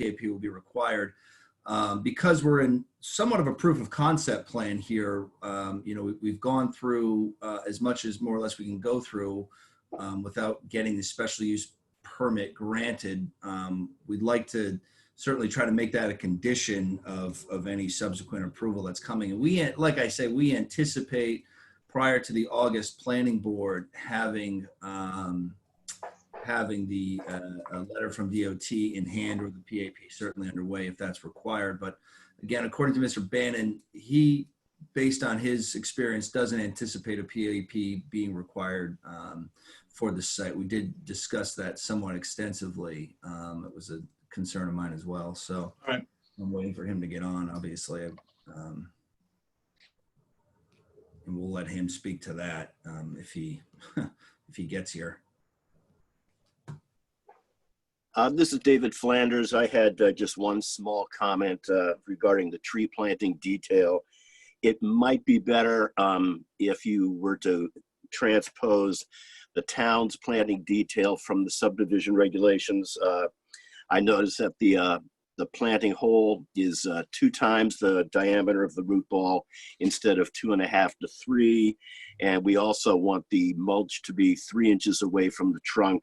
PAP will be required. Because we're in somewhat of a proof of concept plan here, we've gone through as much as more or less we can go through without getting the special use permit granted. We'd like to certainly try to make that a condition of any subsequent approval that's coming. And we, like I say, we anticipate prior to the August planning board having the letter from DOT in hand, or the PAP certainly underway if that's required. But again, according to Mr. Bannon, he, based on his experience, doesn't anticipate a PAP being required for the site. We did discuss that somewhat extensively. It was a concern of mine as well. So all right. I'm waiting for him to get on, obviously. And we'll let him speak to that if he if he gets here. This is David Flanders. I had just one small comment regarding the tree planting detail. It might be better if you were to transpose the town's planting detail from the subdivision regulations. I noticed that the planting hole is 2 times the diameter of the root ball instead of 2.5 to 3. And we also want the mulch to be 3 inches away from the trunk.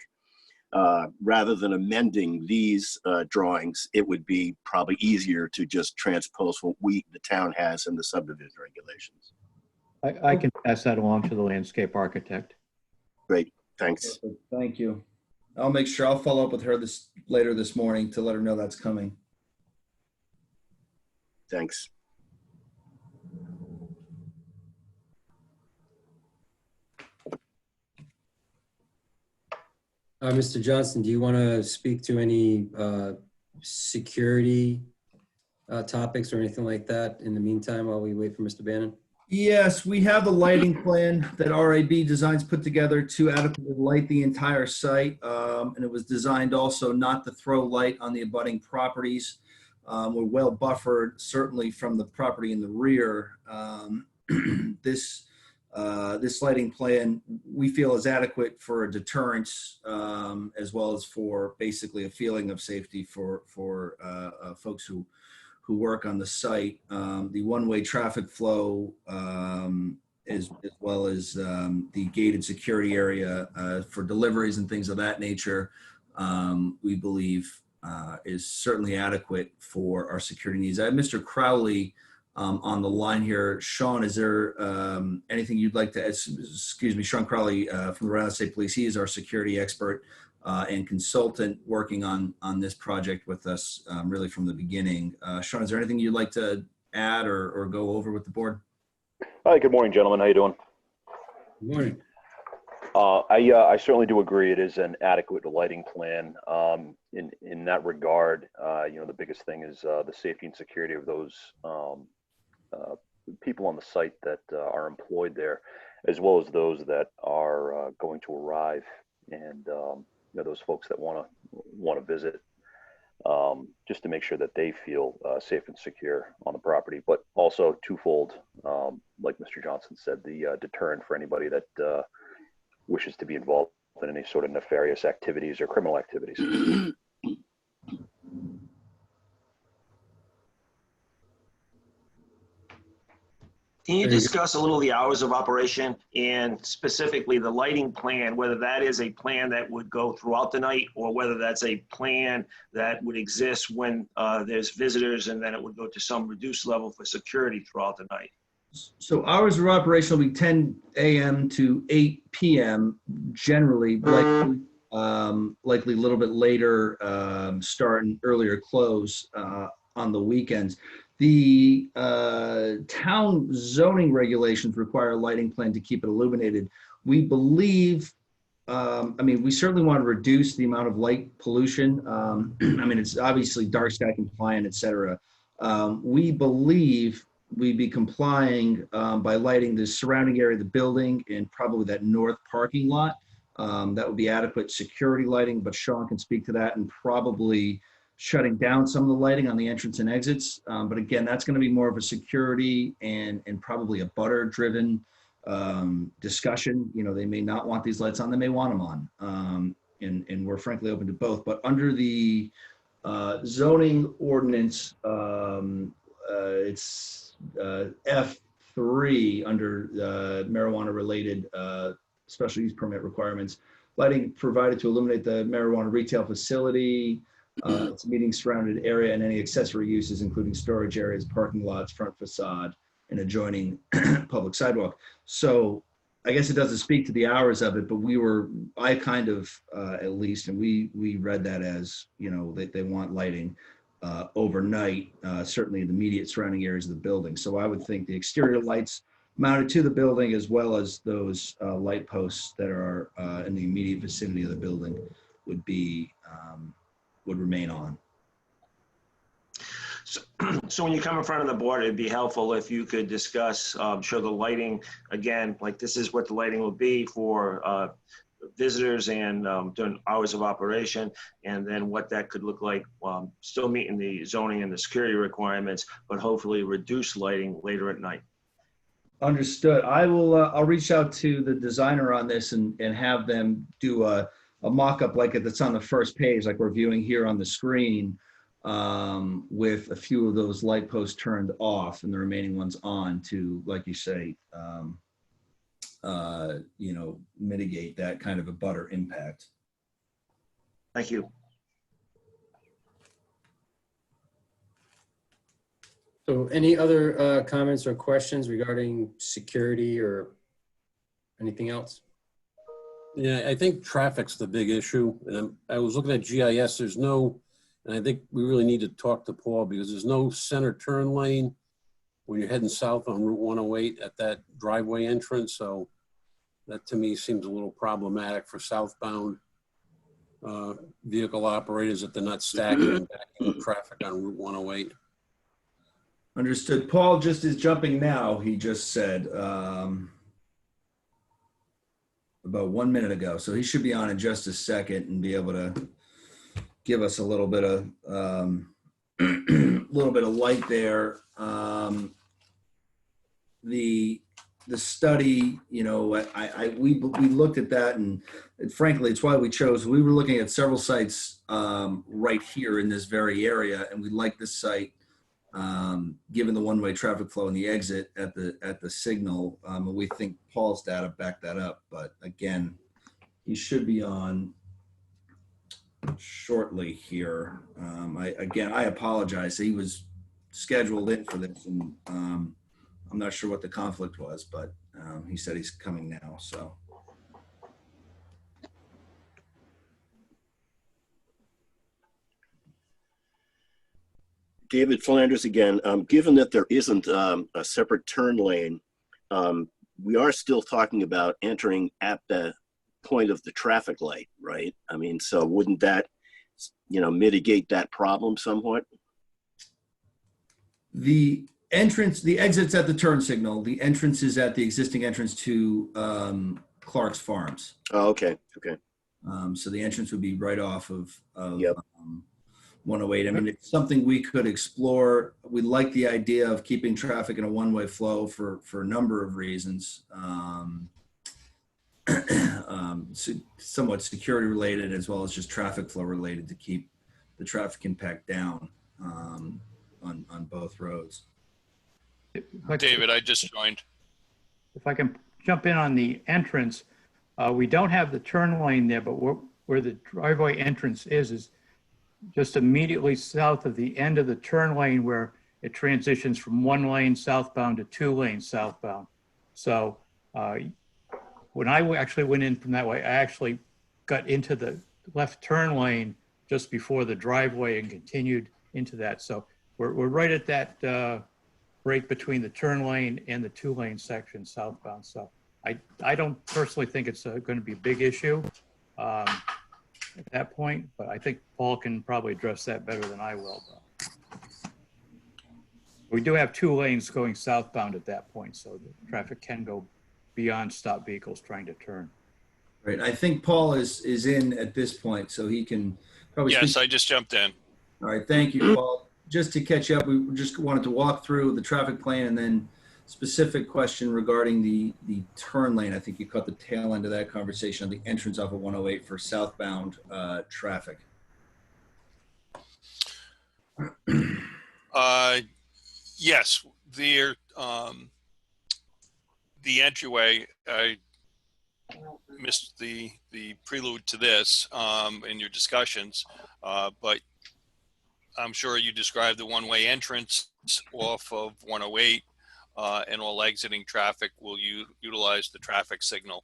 Rather than amending these drawings, it would be probably easier to just transpose what the town has in the subdivision regulations. I can pass that along to the landscape architect. Great, thanks. Thank you. I'll make sure I'll follow up with her later this morning to let her know that's coming. Thanks. Mr. Johnson, do you want to speak to any security topics or anything like that in the meantime while we wait for Mr. Bannon? Yes, we have the lighting plan that RAB Designs put together to adequately light the entire site. And it was designed also not to throw light on the abutting properties. We're well buffered, certainly from the property in the rear. This lighting plan we feel is adequate for a deterrence, as well as for basically a feeling of safety for folks who work on the site. The one-way traffic flow, as well as the gated security area for deliveries and things of that nature, we believe is certainly adequate for our security needs. I have Mr. Crowley on the line here. Sean, is there anything you'd like to, excuse me, Sean Crowley from the Rhode Island State Police. He is our security expert and consultant working on this project with us really from the beginning. Sean, is there anything you'd like to add or go over with the board? Hi, good morning, gentlemen. How you doing? Good morning. I certainly do agree it is an adequate lighting plan. In that regard, the biggest thing is the safety and security of those people on the site that are employed there, as well as those that are going to arrive, and those folks that want to visit, just to make sure that they feel safe and secure on the property. But also twofold, like Mr. Johnson said, the deterrent for anybody that wishes to be involved in any sort of nefarious activities or criminal activities. Can you discuss a little the hours of operation and specifically the lighting plan, whether that is a plan that would go throughout the night or whether that's a plan that would exist when there's visitors and then it would go to some reduced level for security throughout the night? So hours of operation will be 10 a.m. to 8 p.m. generally, likely a little bit later start and earlier close on the weekends. The town zoning regulations require a lighting plan to keep it illuminated. We believe, we certainly want to reduce the amount of light pollution. It's obviously dark sky compliant, et cetera. We believe we'd be complying by lighting the surrounding area of the building and probably that north parking lot. That would be adequate security lighting, but Sean can speak to that, and probably shutting down some of the lighting on the entrance and exits. But again, that's going to be more of a security and probably a butter driven discussion. They may not want these lights on, they may want them on. And we're frankly open to both. But under the Zoning ordinance, it's F3 under marijuana-related special use permit requirements. Lighting provided to illuminate the marijuana retail facility, its meeting surrounded area, and any accessory uses, including storage areas, parking lots, front facade, and adjoining public sidewalk. So I guess it doesn't speak to the hours of it, but I kind of, at least, and we read that as, they want lighting overnight, certainly in the immediate surrounding areas of the building. So I would think the exterior lights mounted to the building, as well as those light posts that are in the immediate vicinity of the building would remain on. So when you come in front of the board, it'd be helpful if you could discuss, show the lighting, again, like this is what the lighting will be for visitors and during hours of operation, and then what that could look like, still meeting the zoning and the security requirements, but hopefully reduce lighting later at night. Understood. I'll reach out to the designer on this and have them do a mock-up like it that's on the first page, like we're viewing here on the screen, with a few of those light posts turned off and the remaining ones on to, like you say, mitigate that kind of a butter impact. Thank you. So any other comments or questions regarding security or anything else? Yeah, I think traffic's the big issue. And I was looking at GIS, and I think we really need to talk to Paul, because there's no center turn lane when you're heading south on Route 108 at that driveway entrance. So that to me seems a little problematic for southbound vehicle operators, that they're not stacking and backing up traffic on Route 108. Understood. Paul just is jumping now, he just said, about 1 minute ago. So he should be on in just a second and be able to give us a little bit of light there. The study, we looked at that, and frankly, it's why we chose. We were looking at several sites right here in this very area, and we like this site, given the one-way traffic flow and the exit at the signal. We think Paul's data backed that up, but again, he should be on shortly here. I apologize. He was scheduled in for this, and I'm not sure what the conflict was, but he said he's coming now. So. David Flanders again. Given that there isn't a separate turn lane, we are still talking about entering at the point of the traffic light, right? I mean, so wouldn't that, mitigate that problem somewhat? The exit's at the turn signal. The entrance is at the existing entrance to Clark's Farms. Oh, okay. Okay. So the entrance would be right off of Yep. 108. I mean, it's something we could explore. We like the idea of keeping traffic in a one-way flow for a number of reasons. Somewhat security related, as well as just traffic flow related, to keep the traffic impact down on both roads. David, I just joined. If I can jump in on the entrance, we don't have the turn lane there, but where the driveway entrance is just immediately south of the end of the turn lane, where it transitions from 1 lane southbound to 2 lanes southbound. So when I actually went in from that way, I actually got into the left turn lane just before the driveway and continued into that. So we're right at that break between the turn lane and the 2 lane section southbound. So I don't personally think it's going to be a big issue at that point, but I think Paul can probably address that better than I will. We do have 2 lanes going southbound at that point, so the traffic can go beyond stop vehicles trying to turn. Right. I think Paul is in at this point, so he can probably Yes, speak. I just jumped in. All right. Thank you, Paul. Just to catch up, we just wanted to walk through the traffic plan and then specific question regarding the turn lane. I think you caught the tail end of that conversation on the entrance off of 108 for southbound traffic. Yes, the entryway, I missed the prelude to this in your discussions, but I'm sure you described the one-way entrance off of 108, and all exiting traffic will utilize the traffic signal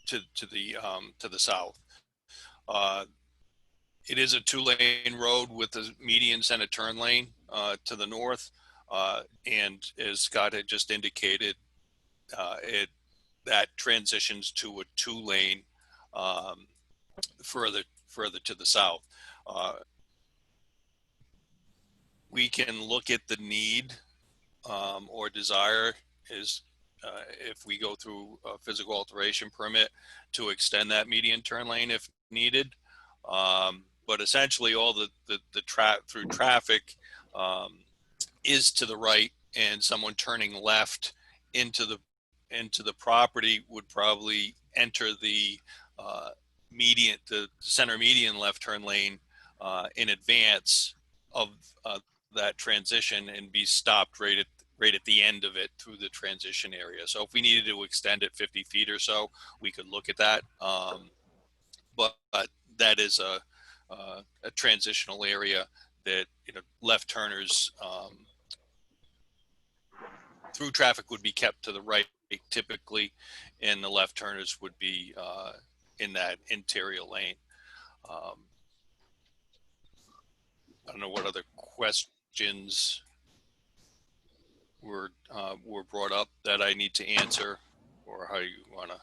to the south. It is a two-lane road with a median center turn lane to the north, and as Scott had just indicated, that transitions to a two-lane further to the south. We can look at the need or desire is if we go through a physical alteration permit to extend that median turn lane if needed. But essentially all the through traffic is to the right, and someone turning left into the property would probably enter the center median left turn lane in advance of that transition and be stopped right at the end of it through the transition area. So if we needed to extend it 50 feet or so, we could look at that. But that is a transitional area that, left turners through traffic would be kept to the right typically, and the left turners would be in that interior lane. I don't know what other questions were brought up that I need to answer, or how you want to.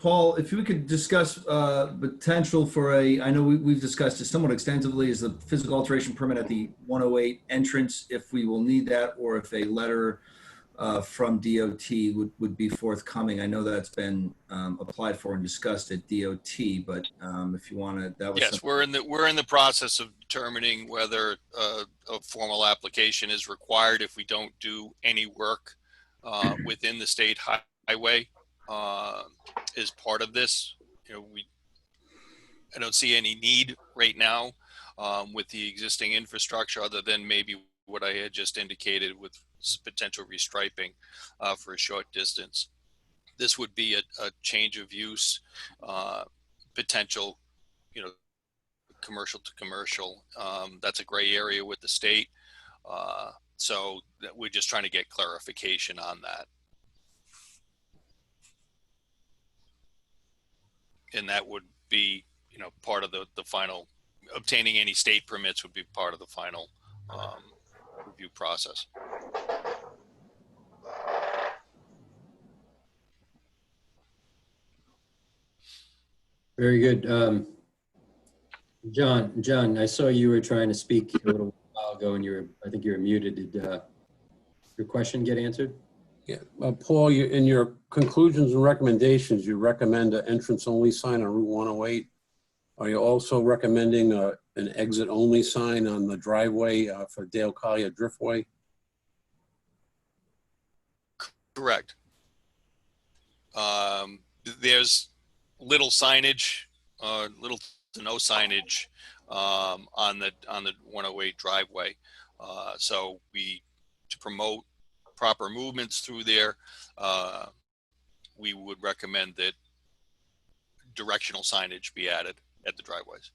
Paul, if you could discuss potential for I know we've discussed it somewhat extensively, is the physical alteration permit at the 108 entrance, if we will need that, or if a letter from DOT would be forthcoming. I know that's been applied for and discussed at DOT, but if you want to, that was Yes, we're in the process of determining whether a formal application is required if we don't do any work within the state highway as part of this. I don't see any need right now with the existing infrastructure, other than maybe what I had just indicated with potential restriping for a short distance. This would be a change of use potential, commercial to commercial. That's a gray area with the state. So we're just trying to get clarification on that. And that would be, part of the final, obtaining any state permits would be part of the final review process. Very good. John, I saw you were trying to speak a little while ago, and I think you were muted. Did your question get answered? Yeah, Paul, in your conclusions and recommendations, you recommend an entrance-only sign on Route 108. Are you also recommending an exit-only sign on the driveway for Dale Collier Driftway? Correct. There's little signage, little to no signage on the 108 driveway. So to promote proper movements through there, we would recommend that directional signage be added at the driveways.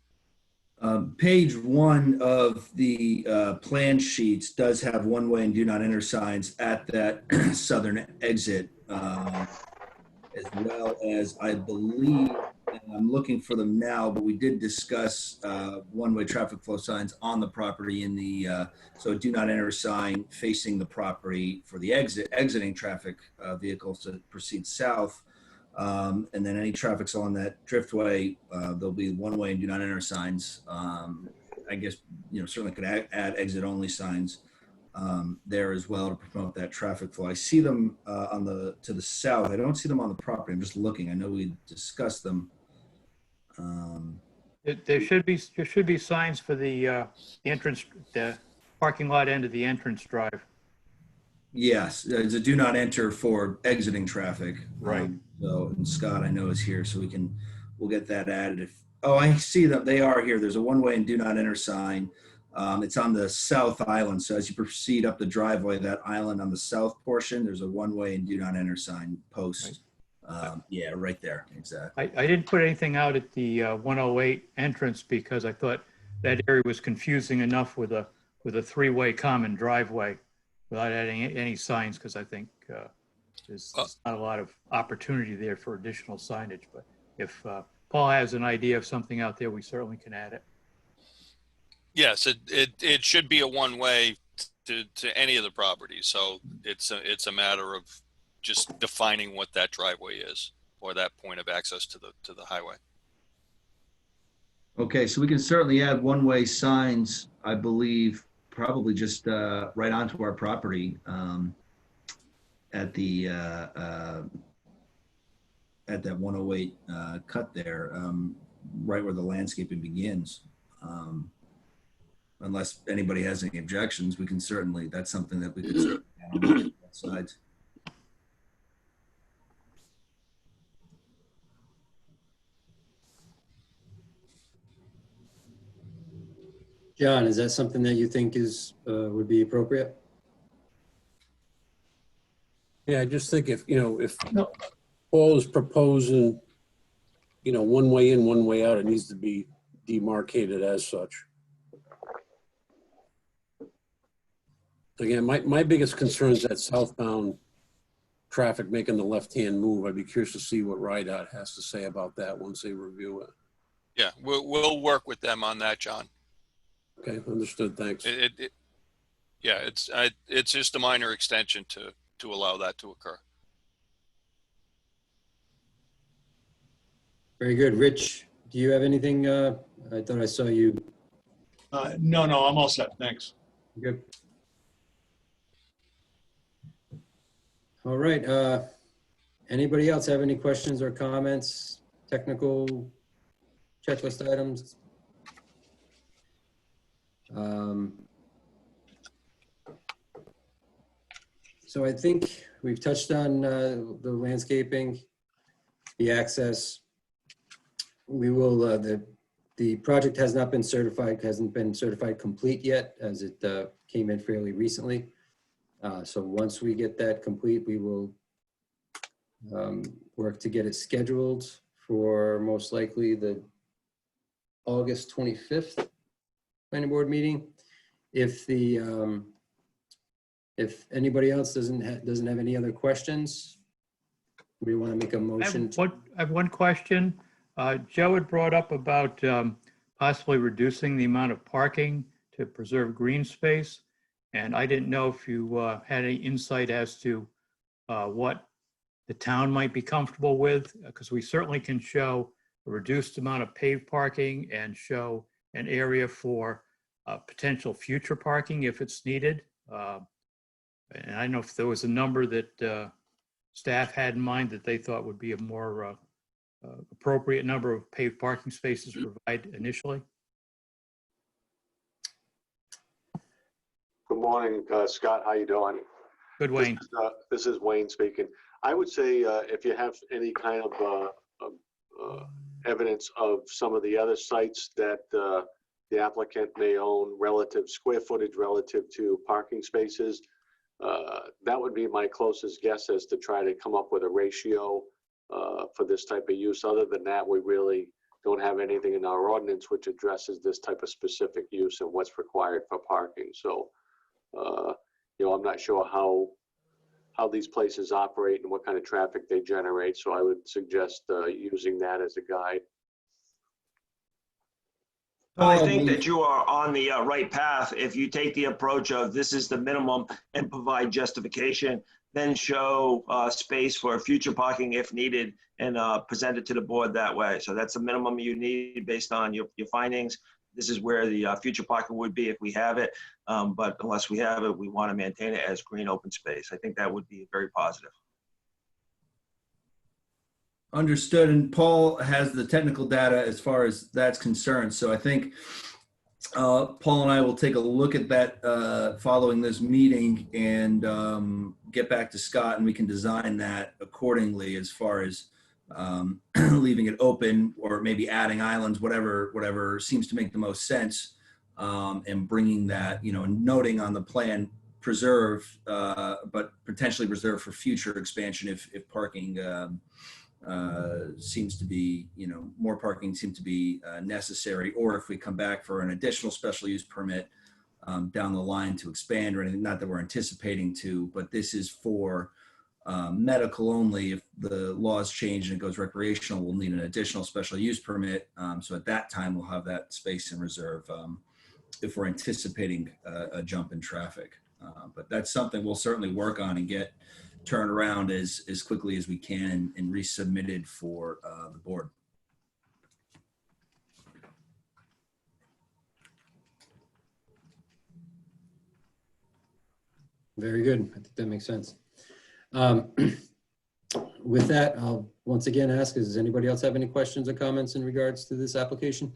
Page 1 of the plan sheets does have one-way and do not enter signs at that southern exit, as well as, I believe, and I'm looking for them now, but we did discuss one-way traffic flow signs on the property in the, so do not enter sign facing the property for the exiting traffic vehicles to proceed south. And then any traffic's on that driftway, there'll be one-way and do not enter signs. I guess, certainly could add exit-only signs there as well to promote that traffic flow. I see them to the south. I don't see them on the property. I'm just looking. I know we discussed them. There should be signs for the entrance, the parking lot end of the entrance drive. Yes, it's a do not enter for exiting traffic. Right. So, and Scott, I know, is here, so we'll get that added Oh, I see that they are here. There's a one-way and do not enter sign. It's on the south island. So as you proceed up the driveway, that island on the south portion, there's a one-way and do not enter sign post. Yeah, right there. Exactly. I didn't put anything out at the 108 entrance because I thought that area was confusing enough with a three-way common driveway without adding any signs, because I think there's not a lot of opportunity there for additional signage. But if Paul has an idea of something out there, we certainly can add it. Yes, it should be a one-way to any of the properties. So it's a matter of just defining what that driveway is, or that point of access to the highway. Okay, so we can certainly add one-way signs, I believe, probably just right onto our property at that 108 cut there, right where the landscaping begins. Unless anybody has any objections, we can certainly, that's something that we could certainly add on both sides. John, is that something that you think is would be appropriate? Yeah, I just think if Paul is proposing, one way in, one way out, it needs to be demarcated as such. Again, my biggest concern is that southbound traffic making the left-hand move. I'd be curious to see what RIDOT has to say about that once they review it. Yeah, we'll work with them on that, John. Okay, understood. Thanks. Yeah, it's just a minor extension to allow that to occur. Very good. Rich, do you have anything? I thought I saw you. No, I'm all set. Thanks. Good. All right. Anybody else have any questions or comments? Technical checklist items? So I think we've touched on the landscaping, the access. We will, the project has not been certified, hasn't been certified complete yet, as it came in fairly recently. So once we get that complete, we will work to get it scheduled for most likely the August 25th planning board meeting. If anybody else doesn't have any other questions, we want to make a motion. I have one question. Joe had brought up about possibly reducing the amount of parking to preserve green space. And I didn't know if you had any insight as to what the town might be comfortable with, because we certainly can show a reduced amount of paved parking and show an area for potential future parking if it's needed. And I don't know if there was a number that staff had in mind that they thought would be a more appropriate number of paved parking spaces to provide initially. Good morning, Scott. How you doing? Good, Wayne. This is Wayne speaking. I would say if you have any kind of evidence of some of the other sites that the applicant may own relative square footage relative to parking spaces, that would be my closest guess as to try to come up with a ratio for this type of use. Other than that, we really don't have anything in our ordinance which addresses this type of specific use and what's required for parking. So, I'm not sure how these places operate and what kind of traffic they generate. So I would suggest using that as a guide. Well, I think that you are on the right path. If you take the approach of this is the minimum and provide justification, then show space for future parking if needed and present it to the board that way. So that's the minimum you need based on your findings. This is where the future parking would be if we have it. But unless we have it, we want to maintain it as green open space. I think that would be very positive. Understood. And Paul has the technical data as far as that's concerned. So I think Paul and I will take a look at that following this meeting and get back to Scott, and we can design that accordingly as far as leaving it open, or maybe adding islands, whatever seems to make the most sense, and bringing that, noting on the plan, preserve, but potentially reserve for future expansion if parking seems to be, more parking seems to be necessary, or if we come back for an additional special use permit down the line to expand or anything, not that we're anticipating to, but this is for medical only. If the laws change and it goes recreational, we'll need an additional special use permit. So at that time, we'll have that space in reserve if we're anticipating a jump in traffic. But that's something we'll certainly work on and get turned around as quickly as we can and resubmitted for the board. Very good. I think that makes sense. With that, I'll once again ask, does anybody else have any questions or comments in regards to this application?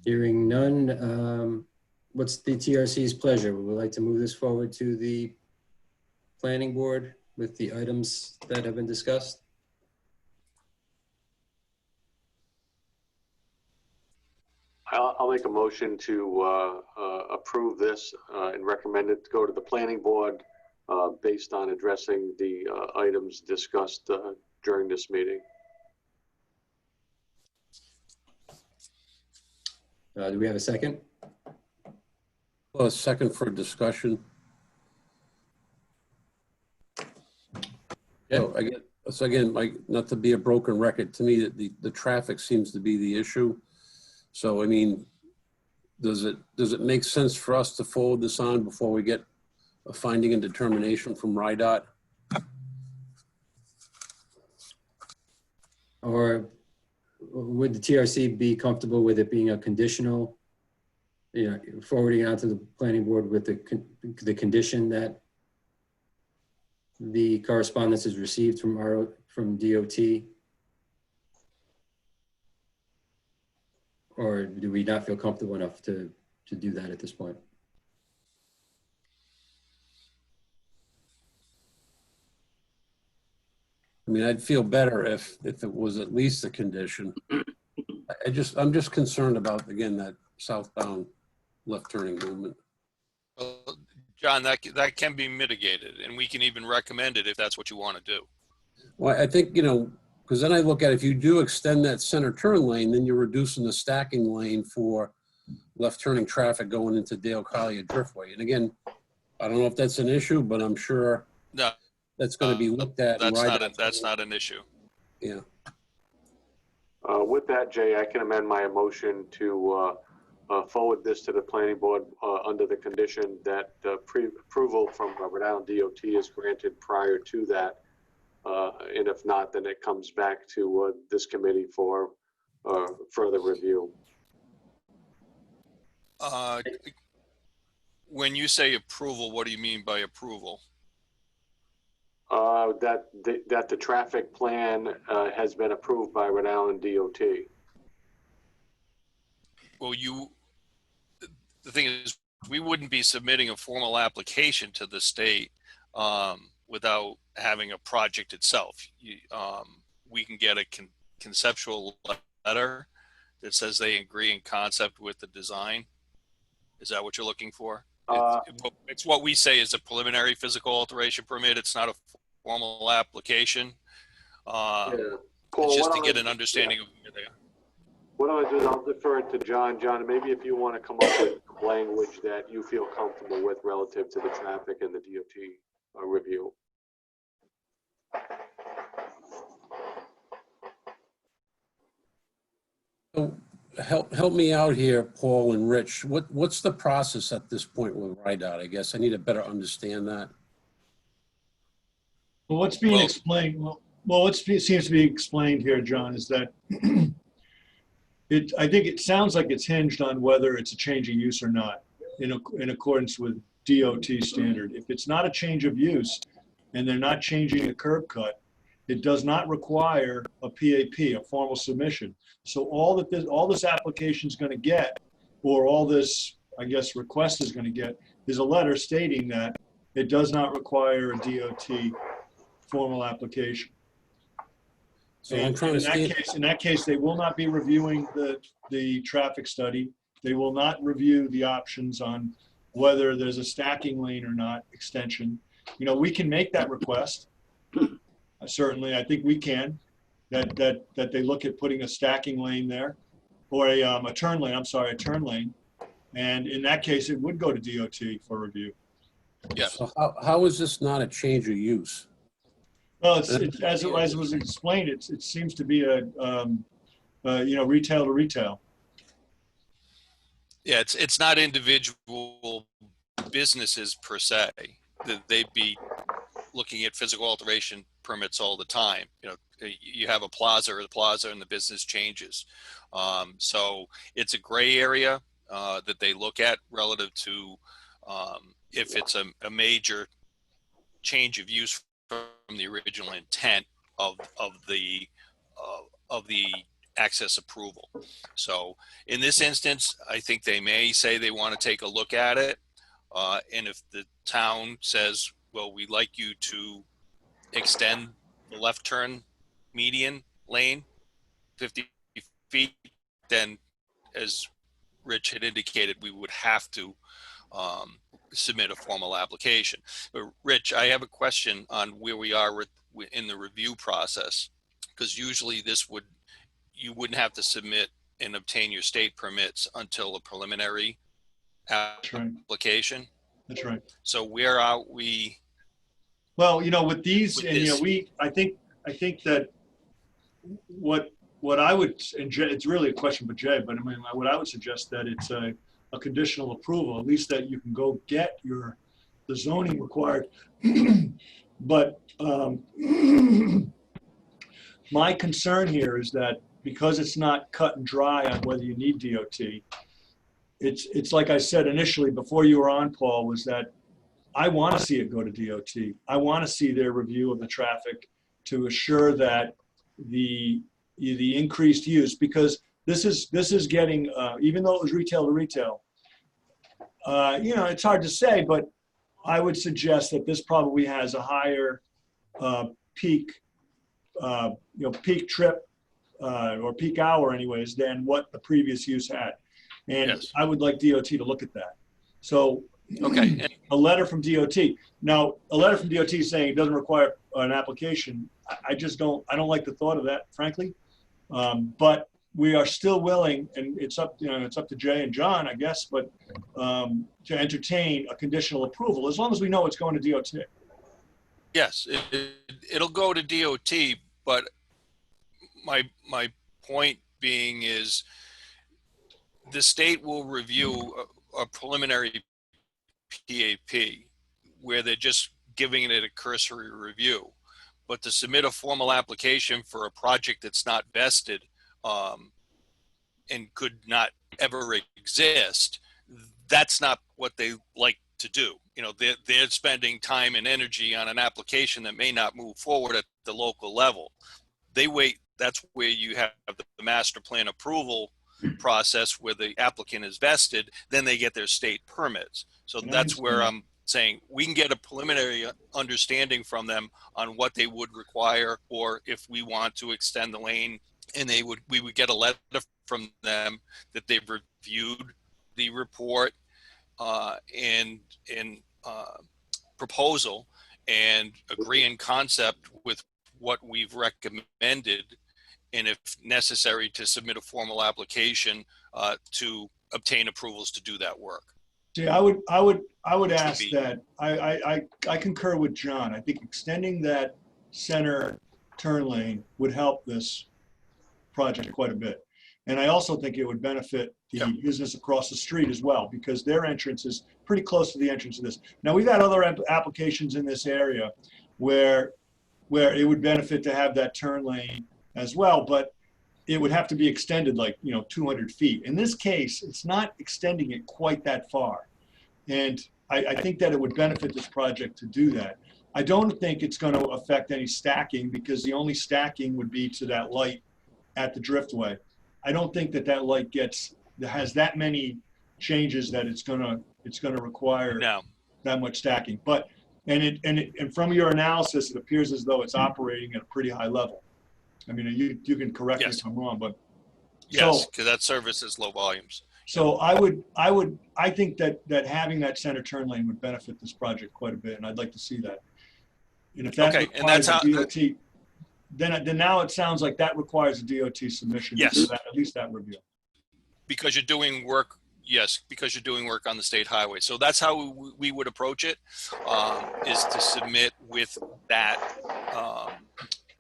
Hearing none, what's the TRC's pleasure? Would we like to move this forward to the planning board with the items that have been discussed? I'll make a motion to approve this and recommend it to go to the planning board based on addressing the items discussed during this meeting. Do we have a second? Well, a second for discussion. Yeah, so again, Mike, not to be a broken record, to me, that the traffic seems to be the issue. So, I mean, does it make sense for us to forward this on before we get a finding and determination from RIDOT? Or would the TRC be comfortable with it being a conditional, forwarding it on to the planning board with the condition that the correspondence is received from DOT? Or do we not feel comfortable enough to do that at this point? I mean, I'd feel better if it was at least a condition. I'm just concerned about, again, that southbound left turning movement. Well, John, that can be mitigated, and we can even recommend it if that's what you want to do. Well, I think, because then I look at, if you do extend that center turn lane, then you're reducing the stacking lane for left turning traffic going into Dale Collier Driftway. And again, I don't know if that's an issue, but I'm sure No, that's going to be looked at. That's not an issue. Yeah. With that, Jay, I can amend my motion to forward this to the planning board under the condition that pre-approval from Rhode Island DOT is granted prior to that. And if not, then it comes back to this committee for further review. When you say approval, what do you mean by approval? That the traffic plan has been approved by Rhode Island DOT. Well, the thing is, we wouldn't be submitting a formal application to the state without having a project itself. We can get a conceptual letter that says they agree in concept with the design. Is that what you're looking for? It's what we say is a preliminary physical alteration permit. It's not a formal application. It's just to get an understanding of where they are. What I'll do is I'll defer it to John. John, maybe if you want to come up with language that you feel comfortable with relative to the traffic and the DOT review. So help me out here, Paul and Rich. What's the process at this point with RIDOT? I guess I need to better understand that. Well, what's being explained, what seems to be explained here, John, is that I think it sounds like it's hinged on whether it's a change of use or not in accordance with DOT standard. If it's not a change of use and they're not changing a curb cut, it does not require a PAP, a formal submission. So all this application is going to get, or all this, I guess, request is going to get, is a letter stating that it does not require a DOT formal application. So I'm And trying to in that case, they will not be reviewing the traffic study. They will not review the options on whether there's a stacking lane or not, extension. You know, we can make that request. Certainly, I think we can, that they look at putting a stacking lane there, or a turn lane, I'm sorry, a turn lane. And in that case, it would go to DOT for review. Yes. So how is this not a change of use? Well, it's as it was explained, it seems to be a you know, retail to retail. Yeah, it's not individual businesses per se. They'd be looking at physical alteration permits all the time. You know, you have a plaza or the plaza and the business changes. So it's a gray area that they look at relative to if it's a major change of use from the original intent of the access approval. So in this instance, I think they may say they want to take a look at it. And if the town says, well, we'd like you to extend the left turn median lane 50 feet, then as Rich had indicated, we would have to submit a formal application. But Rich, I have a question on where we are in the review process, because usually you wouldn't have to submit and obtain your state permits until a preliminary application. That's right. So where are we? Well, you know, with these, With and you know, this- I think that what I would, and Jay, it's really a question for Jay, but I mean, what I would suggest that it's a conditional approval, at least that you can go get the zoning required. But my concern here is that because it's not cut and dry on whether you need DOT, it's like I said initially before you were on, Paul, was that I want to see it go to DOT. I want to see their review of the traffic to assure that the increased use, because this is getting, even though it was retail to retail, you know, it's hard to say, but I would suggest that this probably has a higher peak, you know, peak trip or peak hour anyways than what the previous use had. And Yes. I would like DOT to look at that. So Okay. a letter from DOT. Now, a letter from DOT saying it doesn't require an application, I don't like the thought of that, frankly. But we are still willing, and it's up to Jay and John, I guess, but to entertain a conditional approval as long as we know it's going to DOT. Yes, it'll go to DOT, but my point being is the state will review a preliminary PAP where they're just giving it a cursory review. But to submit a formal application for a project that's not vested and could not ever exist, that's not what they like to do. You know, they're spending time and energy on an application that may not move forward at the local level. They wait. That's where you have the master plan approval process where the applicant is vested, then they get their state permits. So that's where I'm saying we can get a preliminary understanding from them on what they would require, or if we want to extend the lane, and we would get a letter from them that they've reviewed the report and proposal and agree in concept with what we've recommended, and if necessary to submit a formal application to obtain approvals to do that work. See, I would ask that, I concur with John. I think extending that center turn lane would help this project quite a bit. And I also think it would benefit the business across the street as well, because their entrance is pretty close to the entrance of this. Now, we've had other applications in this area where it would benefit to have that turn lane as well, but it would have to be extended like, 200 feet. In this case, it's not extending it quite that far. And I think that it would benefit this project to do that. I don't think it's going to affect any stacking, because the only stacking would be to that light at the driftway. I don't think that light has that many changes that it's going to require that much stacking. But And from your analysis, it appears as though it's operating at a pretty high level. I mean, you can correct me Yes. if I'm wrong, but Yes, because that service is low volumes. so I think that having that center turn lane would benefit this project quite a bit, and I'd like to see that. And if that Okay, and that's requires a how- DOT, then now it sounds like that requires a DOT submission. Yes. For that, at least that review. Because you're doing work, yes, because you're doing work on the state highway. So that's how we would approach it, is to submit with that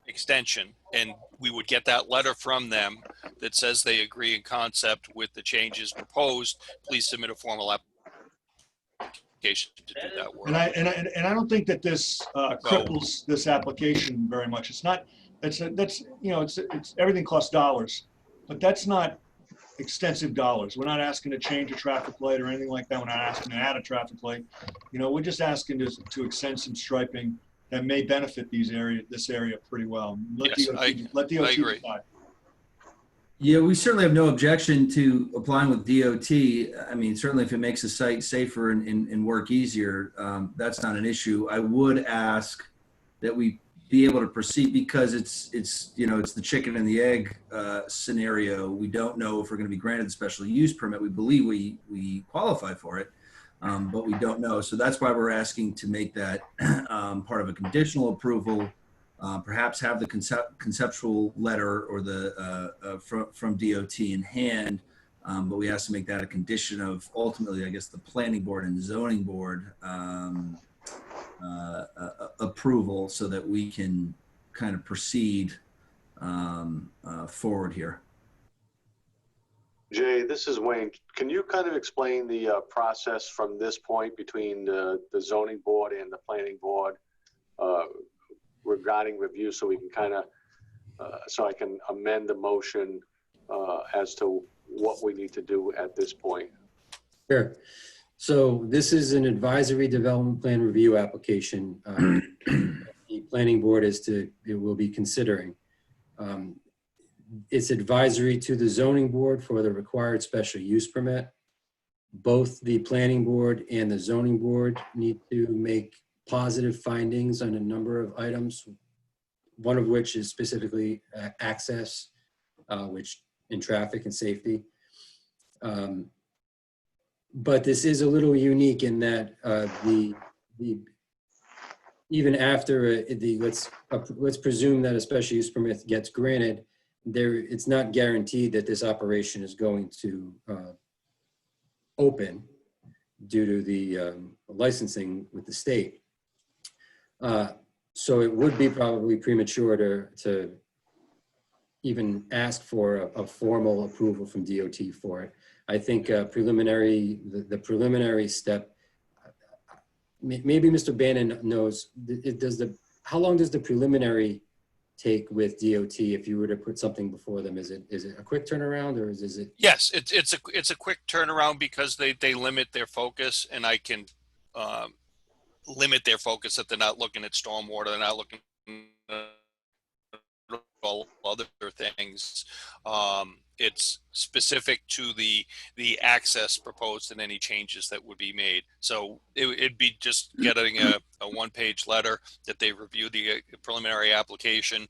extension. And we would get that letter from them that says they agree in concept with the changes proposed. Please submit a formal application to do that work. And I don't think that this cripples this application very much. It's not. It's everything costs dollars, but that's not extensive dollars. We're not asking to change a traffic light or anything like that. We're not asking to add a traffic light. We're just asking to extend some striping that may benefit this area pretty well. Let Yes, DOT I agree. decide. Yeah, we certainly have no objection to applying with DOT. I mean, certainly if it makes the site safer and work easier, that's not an issue. I would ask that we be able to proceed because it's the chicken and the egg scenario. We don't know if we're going to be granted the special use permit. We believe we qualify for it, but we don't know. So that's why we're asking to make that part of a conditional approval. Perhaps have the conceptual letter or the from DOT in hand, but we ask to make that a condition of ultimately, I guess, the planning board and zoning board approval, so that we can kind of proceed forward here. Jay, this is Wayne. Can you kind of explain the process from this point between the zoning board and the planning board regarding review, so we can kind of, so I can amend the motion as to what we need to do at this point? Sure. So this is an advisory development plan review application. The planning board will be considering. It's advisory to the zoning board for the required special use permit. Both the planning board and the zoning board need to make positive findings on a number of items, one of which is specifically access, which in traffic and safety. But this is a little unique in that even after let's presume that a special use permit gets granted, it's not guaranteed that this operation is going to open due to the licensing with the state. So it would be probably premature to even ask for a formal approval from DOT for it. I think the preliminary step, maybe Mr. Bannon knows, how long does the preliminary take with DOT if you were to put something before them? Is it a quick turnaround, or is it? Yes, it's a quick turnaround because they limit their focus, and I can limit their focus that they're not looking at stormwater, they're not looking at all other things. It's specific to the access proposed and any changes that would be made. So it'd be just getting a one-page letter that they review the preliminary application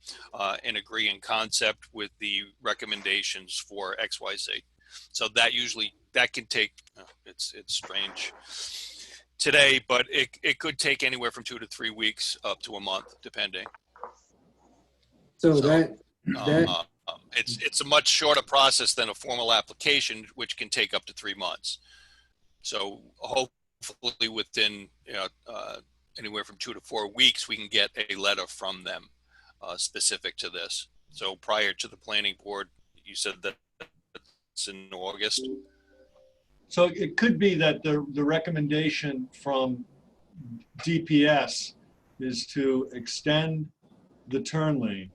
and agree in concept with the recommendations for XYZ. So that can take, it's strange today, but it could take anywhere from 2 to 3 weeks up to a month, depending. So it's a much shorter process than a formal application, which can take up to 3 months. So hopefully within anywhere from 2 to 4 weeks, we can get a letter from them specific to this. So prior to the planning board, you said that it's in August. So it could be that the recommendation from DPS is to extend the turn lane.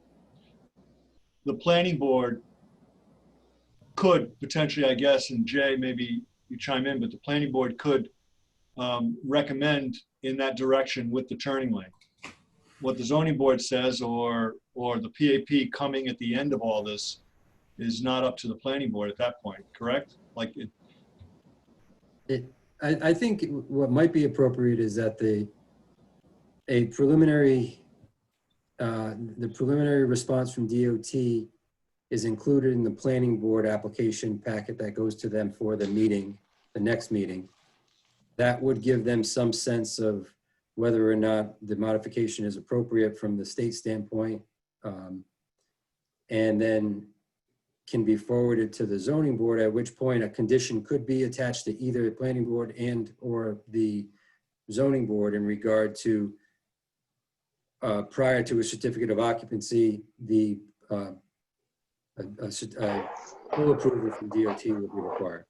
The planning board could potentially, I guess, and Jay, maybe you chime in, but the planning board could recommend in that direction with the turning lane. What the zoning board says, or the PAP coming at the end of all this, is not up to the planning board at that point, correct? Like I think what might be appropriate is that a preliminary, the preliminary response from DOT is included in the planning board application packet that goes to them for the meeting, the next meeting. That would give them some sense of whether or not the modification is appropriate from the state standpoint. And then can be forwarded to the zoning board, at which point a condition could be attached to either the planning board and or the zoning board in regard to prior to a certificate of occupancy, the full approval from DOT would be required.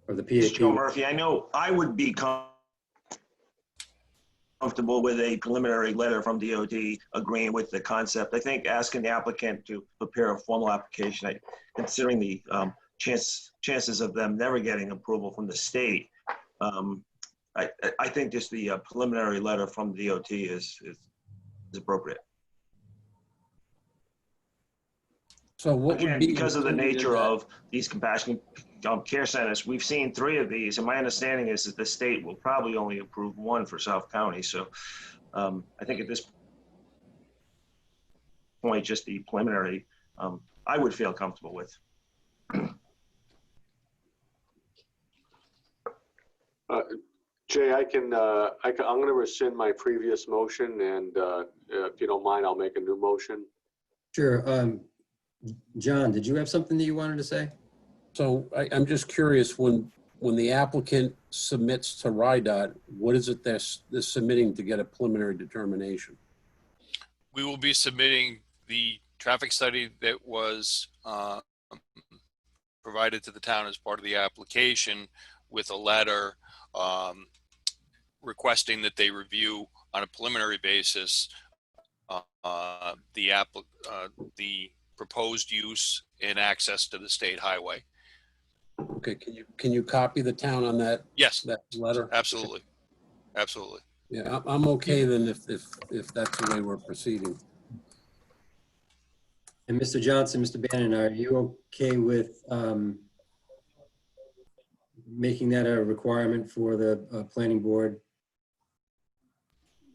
Or the Mr. Joe PAP. Murphy, I know I would be comfortable with a preliminary letter from DOT agreeing with the concept. I think asking the applicant to prepare a formal application, considering the chances of them never getting approval from the state, I think just the preliminary letter from DOT is appropriate. So what would Again, be because of the included in nature that? of these compassionate care centers, we've seen 3 of these, and my understanding is that the state will probably only approve 1 for South County. So I think at this point, just the preliminary, I would feel comfortable with. Jay, I'm going to rescind my previous motion, and if you don't mind, I'll make a new motion. Sure. John, did you have something that you wanted to say? So I'm just curious, when the applicant submits to RIDOT, what is it they're submitting to get a preliminary determination? We will be submitting the traffic study that was provided to the town as part of the application with a letter requesting that they review on a preliminary basis the proposed use and access to the state highway. Okay, can you copy the town on that? Yes, That letter? absolutely. Absolutely. Yeah, I'm okay then if that's the way we're proceeding. And Mr. Johnson, Mr. Bannon, are you okay with making that a requirement for the planning board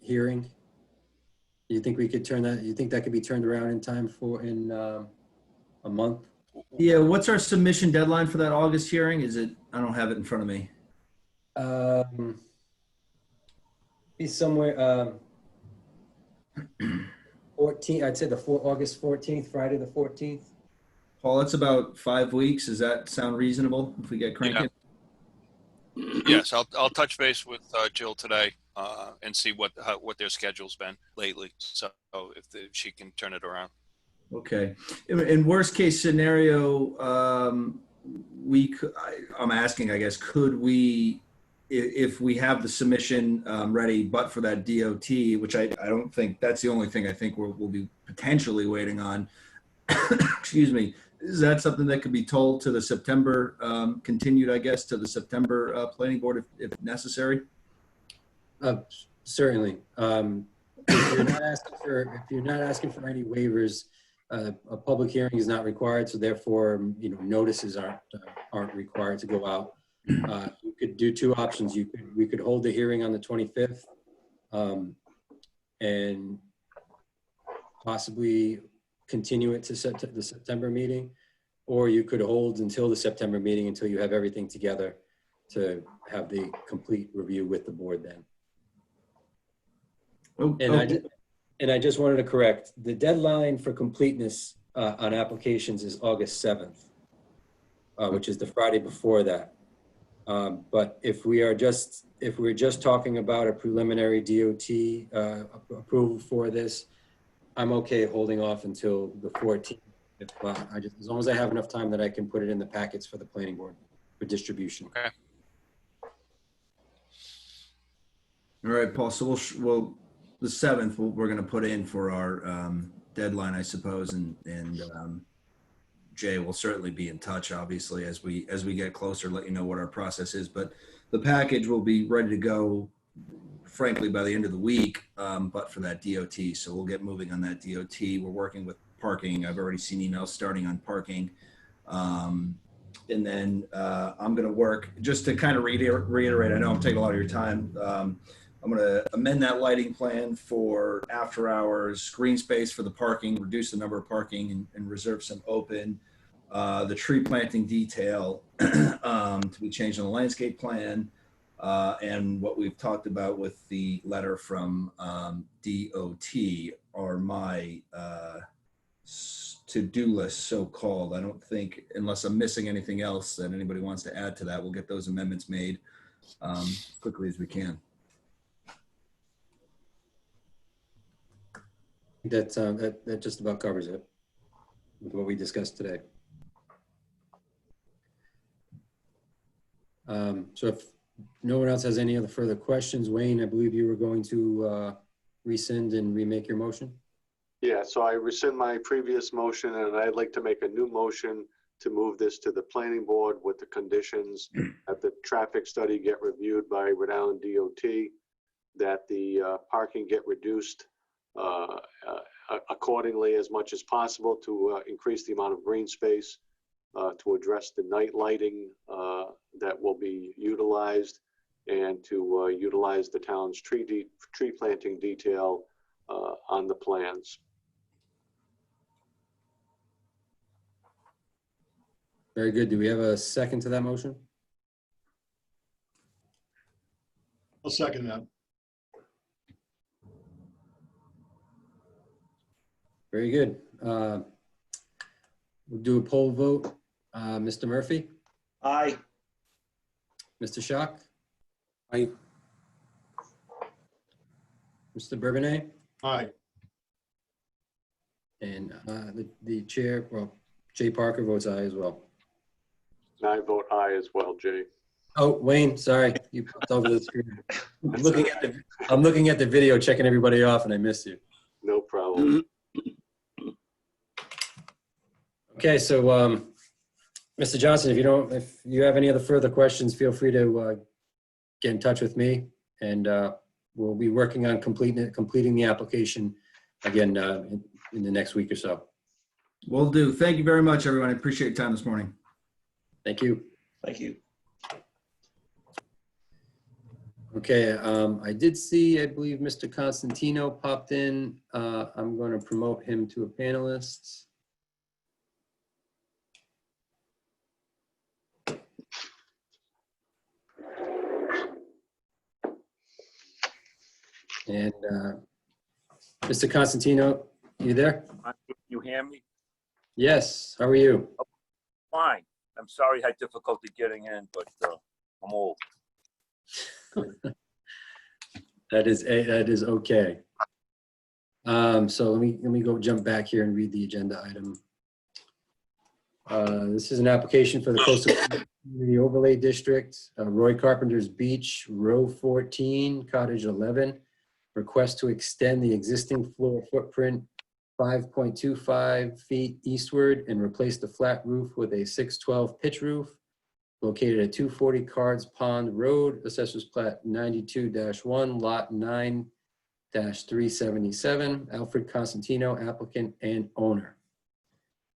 hearing? You think we could turn that, you think that could be turned around in time for a month? Yeah, what's our submission deadline for that August hearing? Is it, I don't have it in front of me. Be somewhere 14, I'd say August 14th, Friday the 14th. Paul, that's about 5 weeks. Does that sound reasonable if we get cranking? Yes, I'll touch base with Jill today and see what their schedule's been lately. So if she can turn it around. Okay. In worst case scenario, I'm asking, I guess, could we, if we have the submission ready, but for that DOT, which I don't think, that's the only thing I think we'll be potentially waiting on. Excuse me. Is that something that could be told to the September, continued, I guess, to the September planning board if necessary? Certainly. If you're not asking for any waivers, a public hearing is not required, so therefore, notices aren't required to go out. You could do 2 options. We could hold the hearing on the 25th, and possibly continue it to the September meeting, or you could hold until the September meeting until you have everything together to have the complete review with the board then. And I just wanted to correct, the deadline for completeness on applications is August 7th, which is the Friday before that. But if we're just talking about a preliminary DOT approval for this, I'm okay holding off until the 14th. As long as I have enough time that I can put it in the packets for the planning board for distribution. Okay. All right, Paul. So we'll the 7th we're going to put in for our deadline, I suppose, and Jay will certainly be in touch, obviously, as we get closer, let you know what our process is. But the package will be ready to go, frankly, by the end of the week, but for that DOT. So we'll get moving on that DOT. We're working with parking. I've already seen emails starting on parking. And then I'm going to work, just to kind of reiterate, I know I'm taking a lot of your time. I'm going to amend that lighting plan for after hours, green space for the parking, reduce the number of parking and reserve some open. The tree planting detail to be changed in the landscape plan. And what we've talked about with the letter from DOT are my to-do list, so-called. I don't think, unless I'm missing anything else that anybody wants to add to that, we'll get those amendments made quickly as we can. That just about covers it with what we discussed today. So if no one else has any other further questions, Wayne, I believe you were going to rescind and remake your motion. Yeah, so I rescind my previous motion and I'd like to make a new motion to move this to the planning board with the conditions that the traffic study get reviewed by Rhode Island DOT, that the parking get reduced accordingly as much as possible to increase the amount of green space, to address the night lighting that will be utilized, and to utilize the town's tree planting detail on the plans. Very good. Do we have a second to that motion? I'll second that. Very good. We'll do a poll vote. Mr. Murphy, Aye. Mr. Schock, Aye. Mr. Bourbonnais, Aye. and the chair, well, Jay Parker votes aye as well. And I vote aye as well, Jay. Oh, Wayne, sorry, you popped over the screen. I'm looking at the video, checking everybody off, and I missed you. No problem. Okay, so Mr. Johnson, if you have any other further questions, feel free to get in touch with me, and we'll be working on completing the application again in the next week or so. Will do. Thank you very much, everyone. I appreciate your time this morning. Thank you. Thank you. Okay, I did see, I believe Mr. Constantino popped in. I'm going to promote him to a panelist. And Mr. Constantino, you there? You hear me? Yes, how are you? Fine. I'm sorry I had difficulty getting in, but I'm old. That is okay. So let me go jump back here and read the agenda item. This is an application for the Coastal Community Overlay District, Roy Carpenter's Beach, row 14, cottage 11. Request to extend the existing floor footprint 5.25 feet eastward and replace the flat roof with a 612 pitch roof located at 240 Cards Pond Road, Assessors Plat 92-1, Lot 9-377. Alfred Constantino, applicant and owner.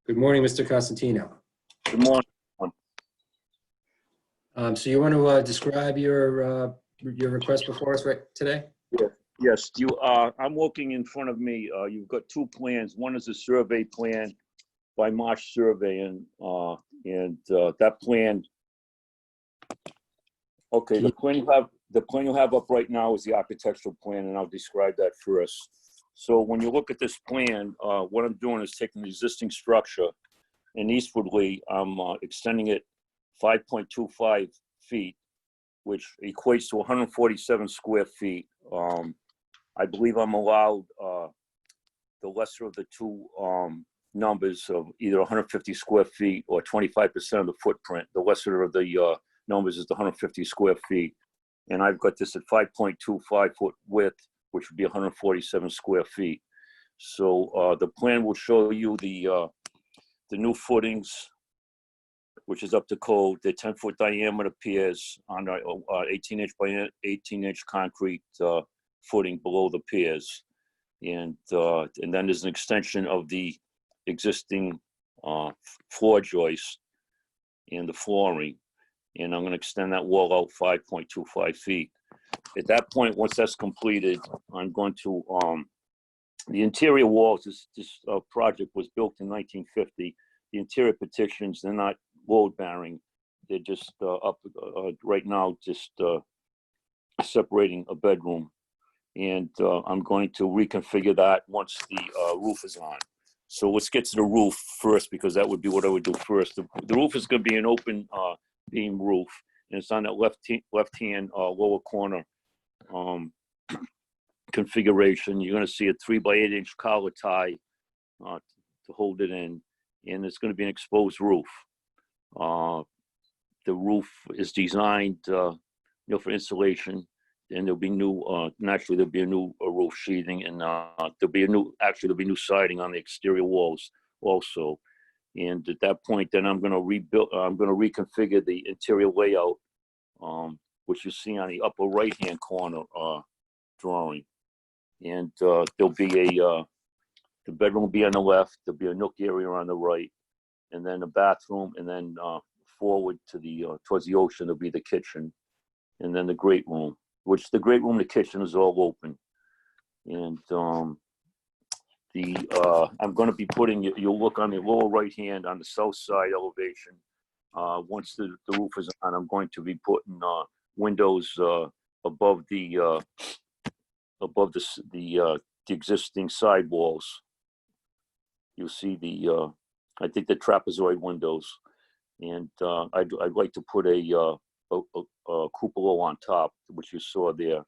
Good morning, Mr. Constantino. Good morning. So you want to describe your request before us right today? Yes, I'm looking in front of me. You've got two plans. One is a survey plan by Marsh Survey, and that plan. Okay, the plan you have up right now is the architectural plan, and I'll describe that first. So when you look at this plan, what I'm doing is taking the existing structure, and eastwardly, I'm extending it 5.25 feet, which equates to 147 square feet. I believe I'm allowed the lesser of the two numbers of either 150 square feet or 25% of the footprint. The lesser of the numbers is the 150 square feet. And I've got this at 5.25 foot width, which would be 147 square feet. So the plan will show you the new footings, which is up to code. The 10-foot diameter piers on 18-inch by 18-inch concrete footing below the piers. And then there's an extension of the existing floor joist and the flooring. And I'm going to extend that wall out 5.25 feet. At that point, once that's completed, I'm going to, the interior walls, this project was built in 1950. The interior petitions, they're not load bearing. They're just up right now, just separating a bedroom. And I'm going to reconfigure that once the roof is on. So let's get to the roof first, because that would be what I would do first. The roof is going to be an open beam roof, and it's on that left-hand lower corner configuration. You're going to see a 3x8 inch collar tie to hold it in, and it's going to be an exposed roof. The roof is designed, for insulation, and there'll be new. Naturally, there'll be a new roof sheathing, and there'll be new siding on the exterior walls also. And at that point, then I'm going to rebuild. I'm going to reconfigure the interior layout, which you see on the upper right-hand corner drawing. And there'll be the bedroom will be on the left. There'll be a nook area on the right, and then a bathroom, and then forward to the towards the ocean there'll be the kitchen, and then the great room. Which the great room, the kitchen is all open, and I'm going to be putting. You'll look on the lower right hand on the south side elevation. Once the roof is on, I'm going to be putting windows above the existing sidewalls. You'll see I think the trapezoid windows, and I'd like to put a cupola on top, which you saw there.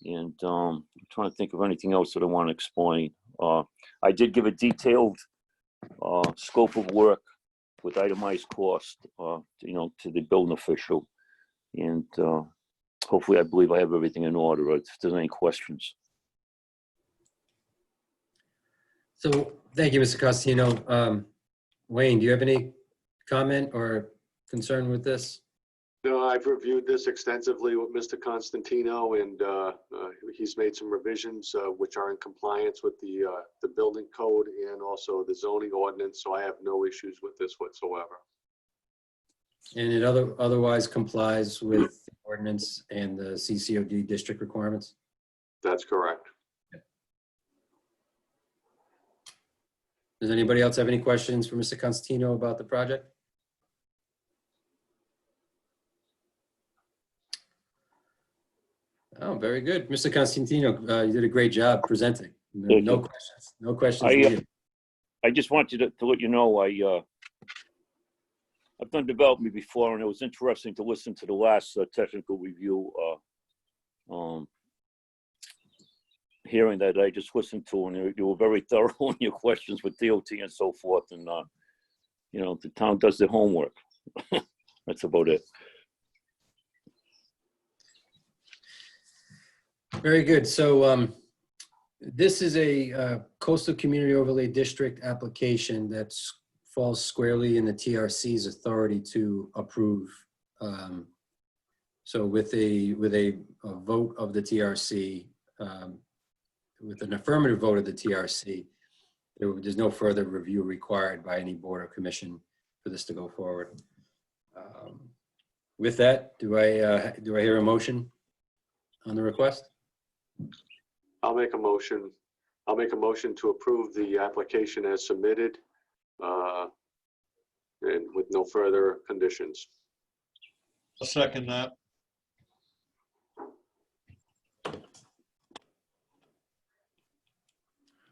And I'm trying to think of anything else that I want to explain. I did give a detailed scope of work with itemized cost, to the building official. And hopefully, I believe I have everything in order. If there's any questions. So thank you, Mr. Costantino. Wayne, do you have any comment or concern with this? No, I've reviewed this extensively with Mr. Constantino, and he's made some revisions which are in compliance with the building code and also the zoning ordinance, so I have no issues with this whatsoever. And it otherwise complies with the ordinance and the CCOD district requirements? That's correct. Does anybody else have any questions for Mr. Constantino about the project? Oh, very good. Mr. Constantino, you did a great job presenting. No questions. No questions needed. I just wanted to let you know, I've done development before, and it was interesting to listen to the last technical review hearing that I just listened to, and you were very thorough in your questions with DOT and so forth. And the town does their homework. That's about it. Very good. So this is a coastal community overlay district application that falls squarely in the TRC's authority to approve. So with a vote of the TRC, with an affirmative vote of the TRC, there's no further review required by any board or commission for this to go forward. With that, do I hear a motion on the request? I'll make a motion to approve the application as submitted, and with no further conditions. I'll second that.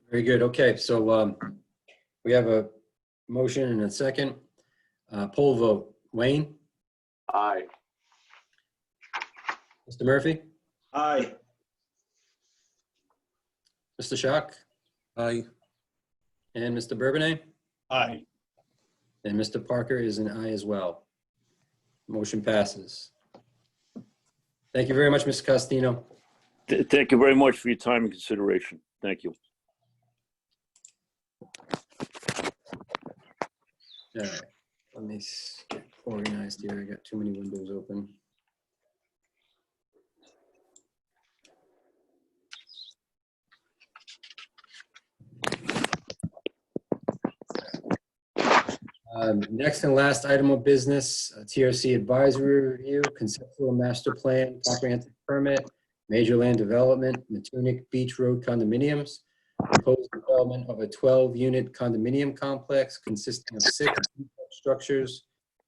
Very good. Okay, so we have a motion and a second. Poll vote. Wayne? Aye. Mr. Murphy? Aye. Mr. Schock? Aye. And Mr. Bourbonnais? Aye. And Mr. Parker is an aye as well. Motion passes. Thank you very much, Mr. Costantino. Thank you very much for your time and consideration. Thank you. All right, let me get organized here. I got too many windows open. Next and last item of business, TRC advisory review, conceptual master plan, comprehensive permit, major land development, Matunic Beach Road condominiums, proposed development of a 12-unit condominium complex consisting of 6 detached structures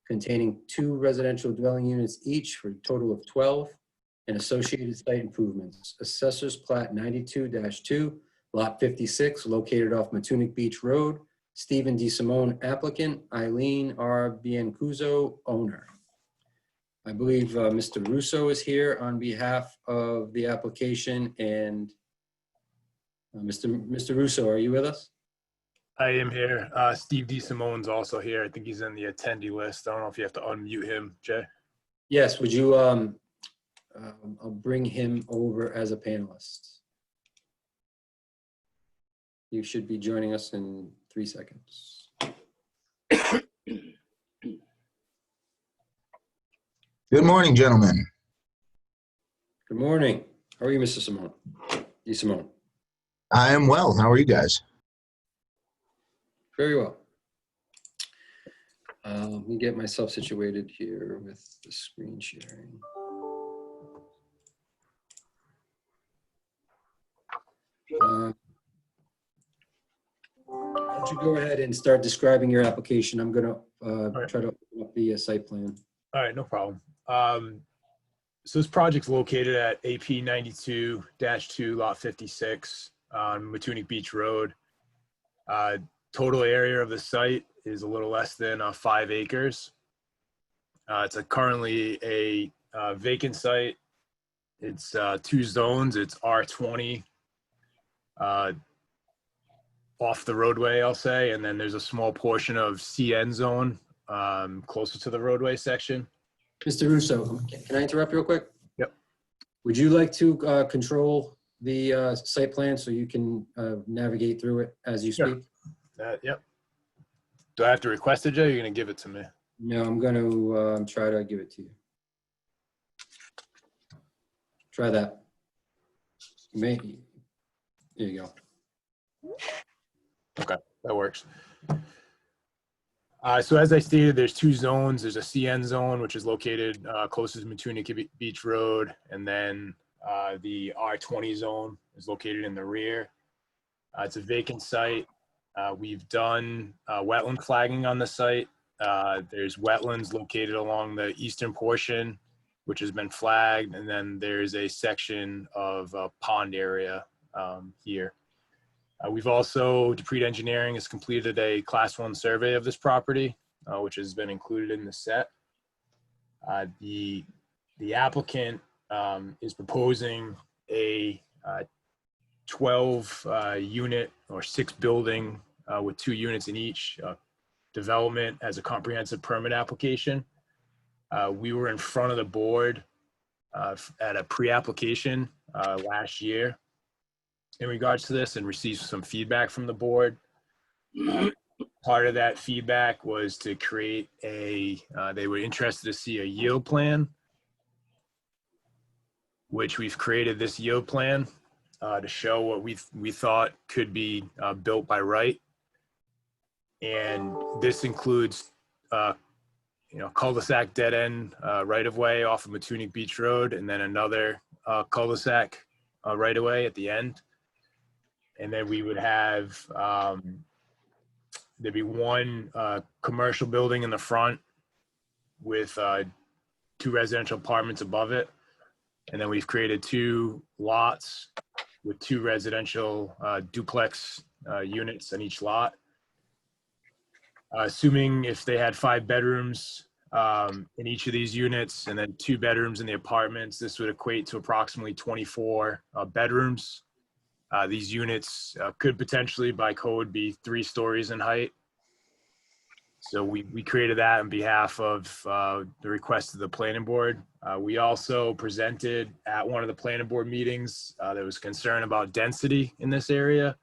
containing 2 residential dwelling units each for a total of 12, and associated site improvements. Assessors Plat 92-2, Lot 56, located off Matunic Beach Road. Stephen D. Simone, applicant. Eileen R. Biancuso, owner. I believe Mr. Russo is here on behalf of the application, and Mr. Russo, are you with us? I am here. Steve D. Simone's also here. I think he's in the attendee list. I don't know if you have to unmute him, Jay. Yes, would you, I'll bring him over as a panelist. You should be joining us in 3 seconds. Good morning, gentlemen. Good morning. How are you, Mr. Simone? D. Simone. I am well. How are you guys? Very well. Let me get myself situated here with the screen sharing. Why don't you go ahead and start describing your application? I'm going to right. try to open up the site plan. All right, no problem. So this project's located at AP 92-2, lot 56 on Matunic Beach Road. Total area of the site is a little less than 5 acres. It's currently a vacant site. It's 2 zones. It's R20 off the roadway, I'll say, and then there's a small portion of CN zone closer to the roadway section. Mr. Russo, can I interrupt real quick? Yep. Would you like to control the site plan so you can navigate through it as you Sure. speak? Yep. Do I have to request it, Jay? Or you're going to give it to me? No, I'm going to try to give it to you. Try that. Maybe. There you go. Okay, that works. So as I stated, there's 2 zones. There's a CN zone, which is located closest to Matunic Beach Road, and then the R20 zone is located in the rear. It's a vacant site. We've done wetland flagging on the site. There's wetlands located along the eastern portion, which has been flagged, and then there's a section of pond area here. We've also, Dupree Engineering has completed a Class 1 survey of this property, which has been included in the set. The applicant is proposing a 12 unit or 6 building with 2 units in each development as a comprehensive permit application. We were in front of the board at a pre-application last year in regards to this and received some feedback from the board. Part of that feedback was to create they were interested to see a yield plan, which we've created this yield plan to show what we thought could be built by right. And this includes, cul-de-sac dead end right of way off of Matunic Beach Road, and then another cul-de-sac right of way at the end. And then we would have, there'd be 1 commercial building in the front with 2 residential apartments above it. And then we've created 2 lots with 2 residential duplex units on each lot. Assuming if they had 5 bedrooms in each of these units and then 2 bedrooms in the apartments, this would equate to approximately 24 bedrooms. These units could potentially by code be 3 stories in height. So we created that on behalf of the request of the planning board. We also presented at one of the planning board meetings, there was concern about density in this area.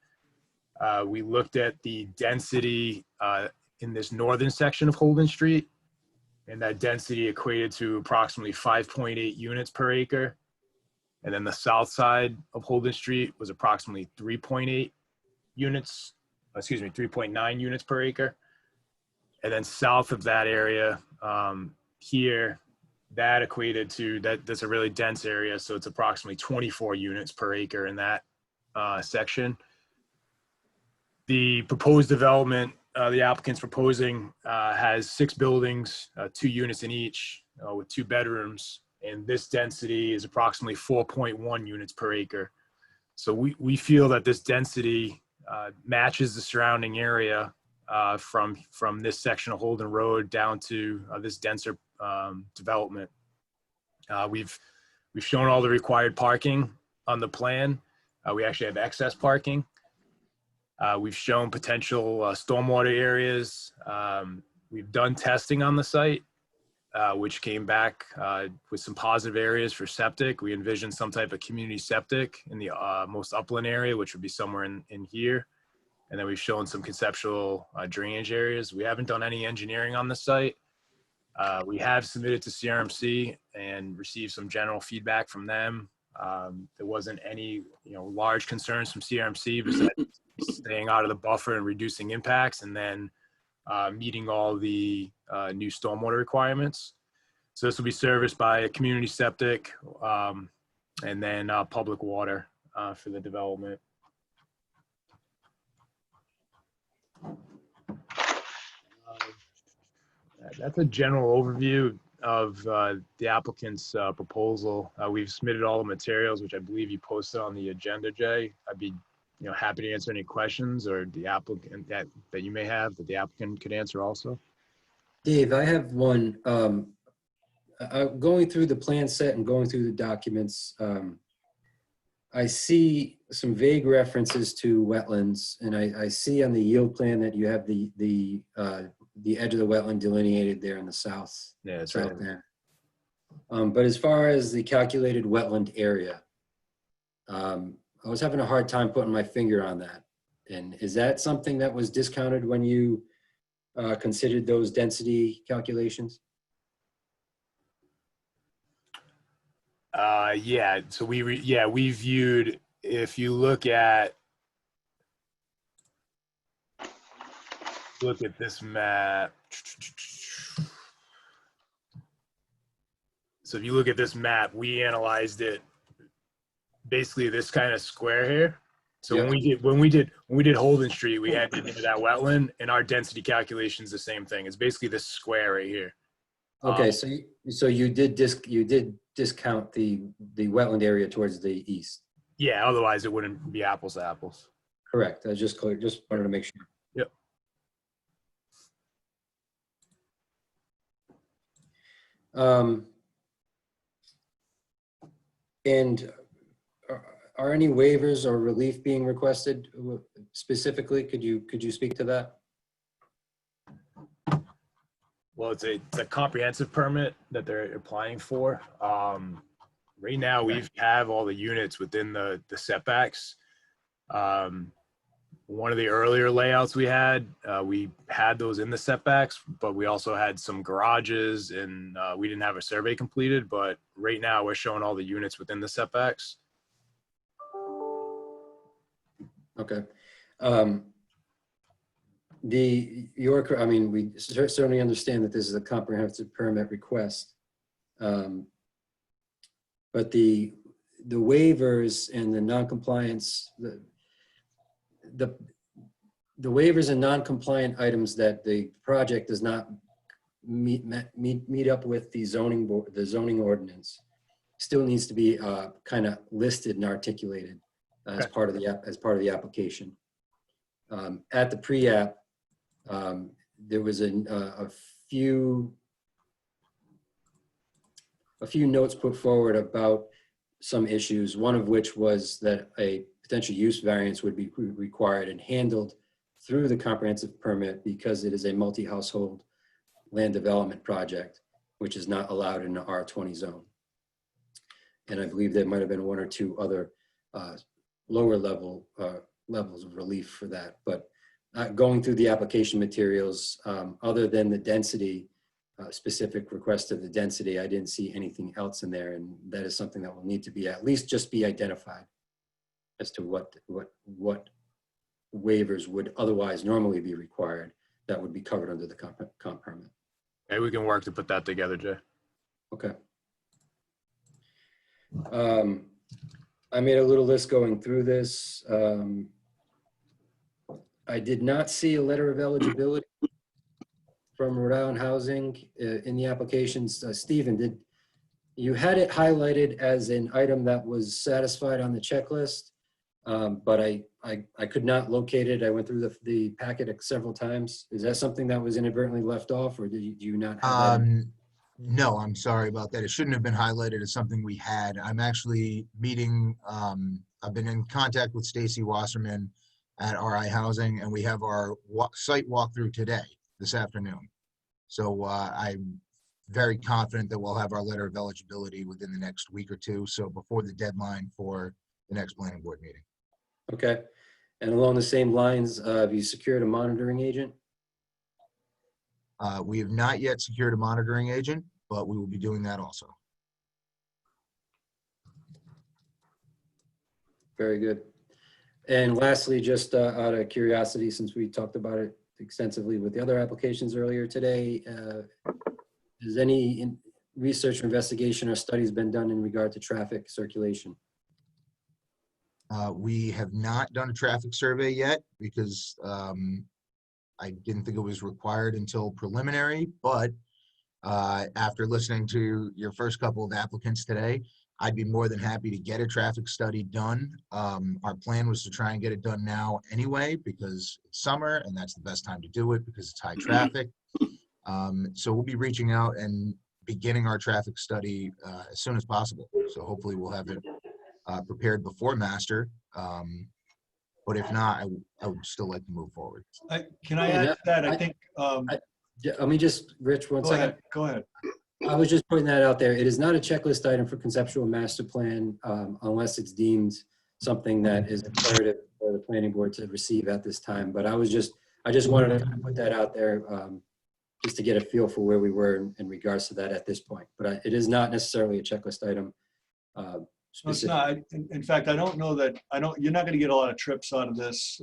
We looked at the density in this northern section of Holden Street, and that density equated to approximately 5.8 units per acre. And then the south side of Holden Street was approximately 3.9 units per acre. And then south of that area, here, that equated to, that's a really dense area. So it's approximately 24 units per acre in that section. The proposed development, the applicant's proposing has 6 buildings, 2 units in each with 2 bedrooms. And this density is approximately 4.1 units per acre. So we feel that this density matches the surrounding area from this section of Holden Road down to this denser development. We've shown all the required parking on the plan. We actually have excess parking. We've shown potential stormwater areas. We've done testing on the site, which came back with some positive areas for septic. We envisioned some type of community septic in the most upland area, which would be somewhere in here. And then we've shown some conceptual drainage areas. We haven't done any engineering on the site. We have submitted to CRMC and received some general feedback from them. There wasn't any, large concerns from CRMC besides staying out of the buffer and reducing impacts, and then meeting all the new stormwater requirements. So this will be serviced by a community septic and then public water for the development. That's a general overview of the applicant's proposal. We've submitted all the materials, which I believe you posted on the agenda, Jay. I'd be happy to answer any questions or the applicant that you may have that the applicant could answer also. Dave, I have one. Going through the plan set and going through the documents, I see some vague references to wetlands, and I see on the yield plan that you have the edge of the wetland delineated there in the south. Yeah, that's south right. there. But as far as the calculated wetland area, I was having a hard time putting my finger on that. And is that something that was discounted when you considered those density calculations? Yeah, so we viewed, if you look at this map. So if you look at this map, we analyzed it basically this kind of square here. So when we did Holden Street, we had to get into that wetland, and our density calculation is the same thing. It's basically this square right here. Okay, so you did discount the wetland area towards the east. Yeah, otherwise it wouldn't be apples to apples. Correct. I was just clear. Just wanted to make sure. Yep. And are any waivers or relief being requested specifically? Could you speak to that? Well, it's a comprehensive permit that they're applying for. Right now, we have all the units within the setbacks. One of the earlier layouts we had those in the setbacks, but we also had some garages, and we didn't have a survey completed. But right now, we're showing all the units within the setbacks. Okay. We certainly understand that this is a comprehensive permit request. But the waivers and the non-compliance, the waivers and non-compliant items that the project does not meet up with the zoning ordinance still needs to be kind of listed and articulated as part of the application. At the pre-app, there was a few notes put forward about some issues, one of which was that a potential use variance would be required and handled through the comprehensive permit because it is a multi-household land development project, which is not allowed in the R20 zone. And I believe there might have been one or two other lower levels of relief for that. But going through the application materials, other than the density, specific request of the density, I didn't see anything else in there, and that is something that will need to be at least just be identified as to what waivers would otherwise normally be required that would be covered under the comp permit. Okay, we can work to put that together, Jay. Okay. I made a little list going through this. I did not see a letter of eligibility from Rhode Island Housing in the applications. Stephen, you had it highlighted as an item that was satisfied on the checklist, but I could not locate it. I went through the packet several times. Is that something that was inadvertently left off, or do you not have that? No, I'm sorry about that. It shouldn't have been highlighted as something we had. I'm actually meeting, I've been in contact with Stacy Wasserman at RI Housing, and we have our site walkthrough today, this afternoon. So I'm very confident that we'll have our letter of eligibility within the next week or two, so before the deadline for the next planning board meeting. Okay. And along the same lines, have you secured a monitoring agent? We have not yet secured a monitoring agent, but we will be doing that also. Very good. And lastly, just out of curiosity, since we talked about it extensively with the other applications earlier today, has any research or investigation or studies been done in regard to traffic circulation? We have not done a traffic survey yet because I didn't think it was required until preliminary, but after listening to your first couple of applicants today, I'd be more than happy to get a traffic study done. Our plan was to try and get it done now anyway, because it's summer and that's the best time to do it because it's high traffic. So we'll be reaching out and beginning our traffic study as soon as possible. So hopefully we'll have it prepared before master. But if not, I would still like to move forward. Can I add to that? I think, Let me just, Rich, one second. Go ahead. I was just putting that out there. It is not a checklist item for conceptual master plan unless it's deemed something that is imperative for the planning board to receive at this time. But I just wanted to put that out there just to get a feel for where we were in regards to that at this point. But it is not necessarily a checklist item. No, it's not. In fact, I don't know that, you're not going to get a lot of trips out of this.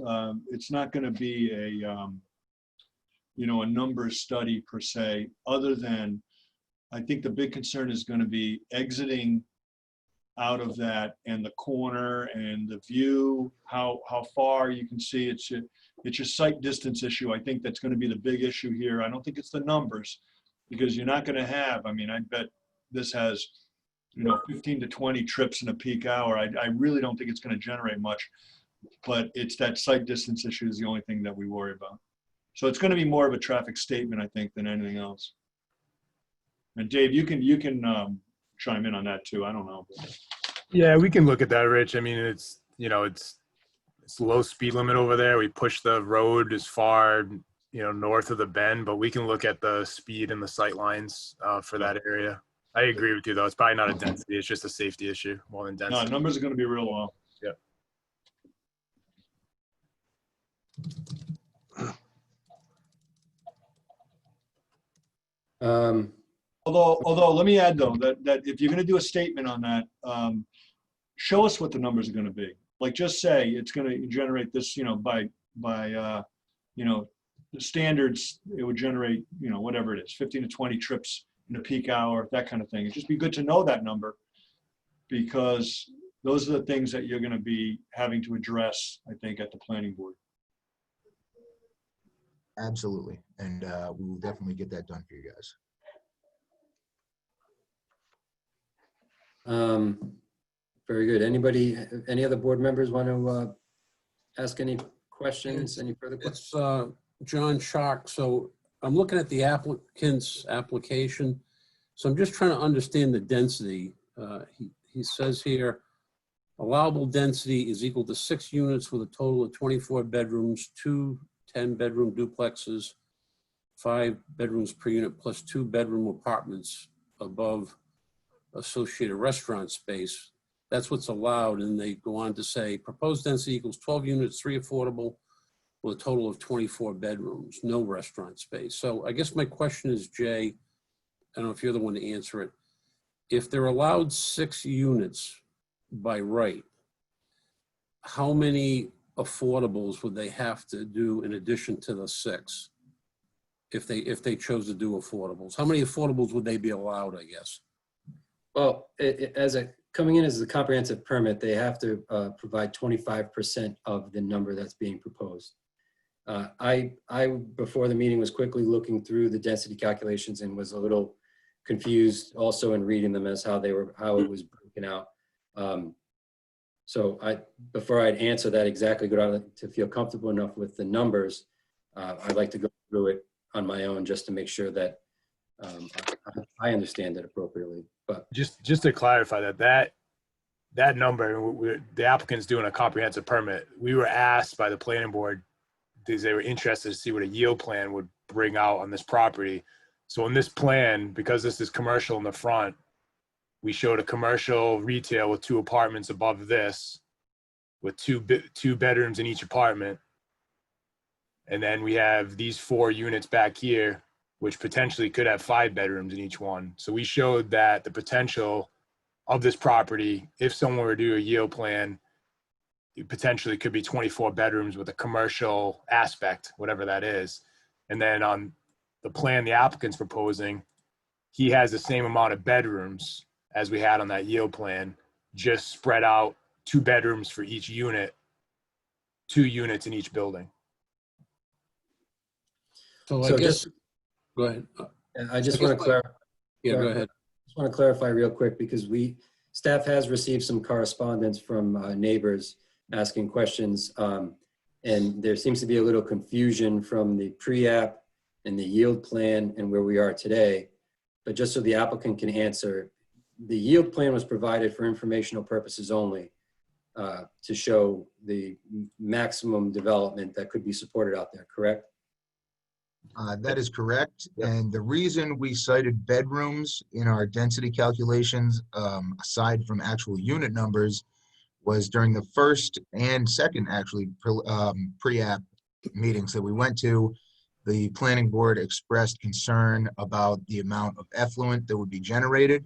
It's not going to be a numbers study per se, other than I think the big concern is going to be exiting out of that and the corner and the view, how far you can see. It's your sight distance issue. I think that's going to be the big issue here. I don't think it's the numbers, because you're not going to have, I bet this has 15 to 20 trips in a peak hour. I really don't think it's going to generate much, but it's that sight distance issue is the only thing that we worry about. So it's going to be more of a traffic statement, I think, than anything else. And Dave, you can chime in on that too. I don't know. Yeah, we can look at that, Rich. It's low speed limit over there. We push the road as far, north of the bend, but we can look at the speed and the sight lines for that area. I agree with you though. It's probably not a density. It's just a safety issue more than density. No, numbers are going to be real low. Yeah. Although let me add though, that if you're going to do a statement on that, show us what the numbers are going to be. Like just say it's going to generate this, by the standards, it would generate, whatever it is, 15 to 20 trips in a peak hour, that kind of thing. It'd just be good to know that number, because those are the things that you're going to be having to address, I think, at the planning board. Absolutely. And we will definitely get that done for you guys. Very good. Any other board members want to ask any questions, any further questions? It's John Schock. So I'm looking at the applicant's application. So I'm just trying to understand the density. He says here, allowable density is equal to 6 units with a total of 24 bedrooms, 2 10-bedroom duplexes, 5 bedrooms per unit, plus 2 bedroom apartments above associated restaurant space. That's what's allowed. And they go on to say, proposed density equals 12 units, 3 affordable, with a total of 24 bedrooms, no restaurant space. So I guess my question is, Jay, I don't know if you're the one to answer it. If they're allowed 6 units by right, how many affordables would they have to do in addition to the 6? if they chose to do affordables? How many affordables would they be allowed, I guess? Well, coming in as a comprehensive permit, they have to provide 25% of the number that's being proposed. I, before the meeting, was quickly looking through the density calculations and was a little confused also in reading them as how it was broken out. So before I'd answer that exactly, to feel comfortable enough with the numbers, I'd like to go through it on my own just to make sure that I understand it appropriately. But Just to clarify that number, the applicant's doing a comprehensive permit. We were asked by the planning board because they were interested to see what a yield plan would bring out on this property. So in this plan, because this is commercial in the front, we showed a commercial retail with 2 apartments above this, with two bedrooms in each apartment. And then we have these 4 units back here, which potentially could have 5 bedrooms in each one. So we showed that the potential of this property, if someone were to do a yield plan, it potentially could be 24 bedrooms with a commercial aspect, whatever that is. And then on the plan the applicant's proposing, he has the same amount of bedrooms as we had on that yield plan, just spread out 2 bedrooms for each unit, 2 units in each building. So I So guess, go ahead. I just want to clarify. Yeah, go ahead. Just want to clarify real quick because staff has received some correspondence from neighbors asking questions. And there seems to be a little confusion from the pre-app and the yield plan and where we are today. But just so the applicant can answer, the yield plan was provided for informational purposes only to show the maximum development that could be supported out there, correct? That is correct. And the reason we cited bedrooms in our density calculations, aside from actual unit numbers, was during the first and second, actually, pre-app meetings that we went to, the planning board expressed concern about the amount of effluent that would be generated.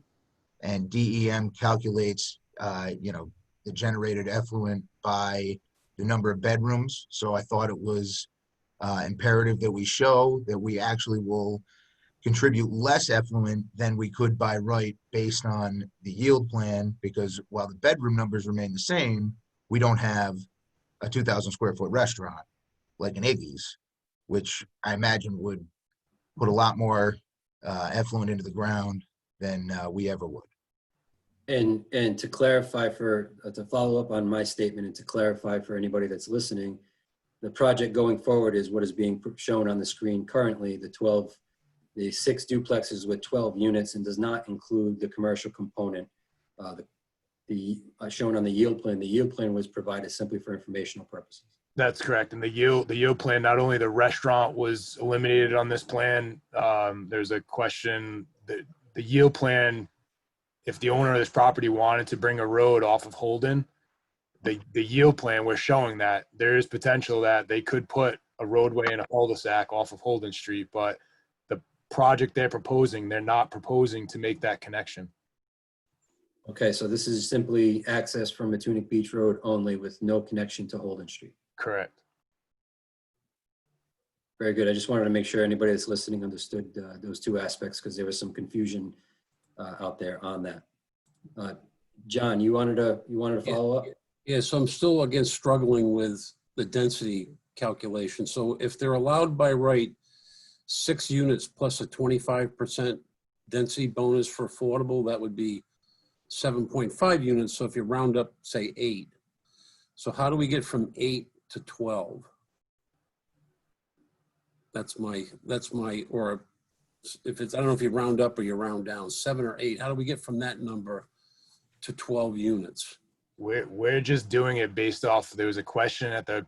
And DEM calculates, the generated effluent by the number of bedrooms. So I thought it was imperative that we show that we actually will contribute less effluent than we could by right based on the yield plan, because while the bedroom numbers remain the same, we don't have a 2,000 square foot restaurant like an Iggy's, which I imagine would put a lot more effluent into the ground than we ever would. And to clarify to follow up on my statement and to clarify for anybody that's listening, the project going forward is what is being shown on the screen currently, the 6 duplexes with 12 units, and does not include the commercial component. The shown on the yield plan. The yield plan was provided simply for informational purposes. That's correct. And the yield plan, not only the restaurant was eliminated on this plan, there's a question that the yield plan, if the owner of this property wanted to bring a road off of Holden, the yield plan, we're showing that there is potential that they could put a roadway in a cul-de-sac off of Holden Street, but the project they're proposing, they're not proposing to make that connection. Okay, so this is simply access from Matunic Beach Road only with no connection to Holden Street. Correct. Very good. I just wanted to make sure anybody that's listening understood those 2 aspects because there was some confusion out there on that. John, you wanted to follow up? Yeah, so I'm still, again, struggling with the density calculation. So if they're allowed by right 6 units plus a 25% density bonus for affordable, that would be 7.5 units. So if you round up, say 8. So how do we get from 8 to 12? That's my, or if it's, I don't know if you round up or you round down, 7 or 8. How do we get from that number to 12 units? We're just doing it based off, there was a question at the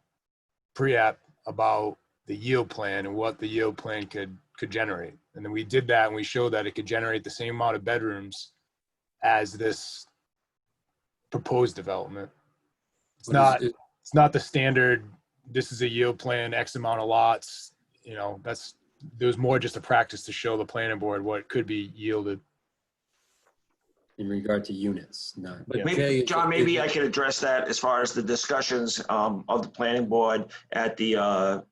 pre-app about the yield plan and what the yield plan could generate. And then we did that and we showed that it could generate the same amount of bedrooms as this proposed development. It's not the standard, this is a yield plan, X amount of lots, there was more just a practice to show the planning board what could be yielded. In regard to units, not. Maybe, John, maybe I could address that as far as the discussions of the planning board at the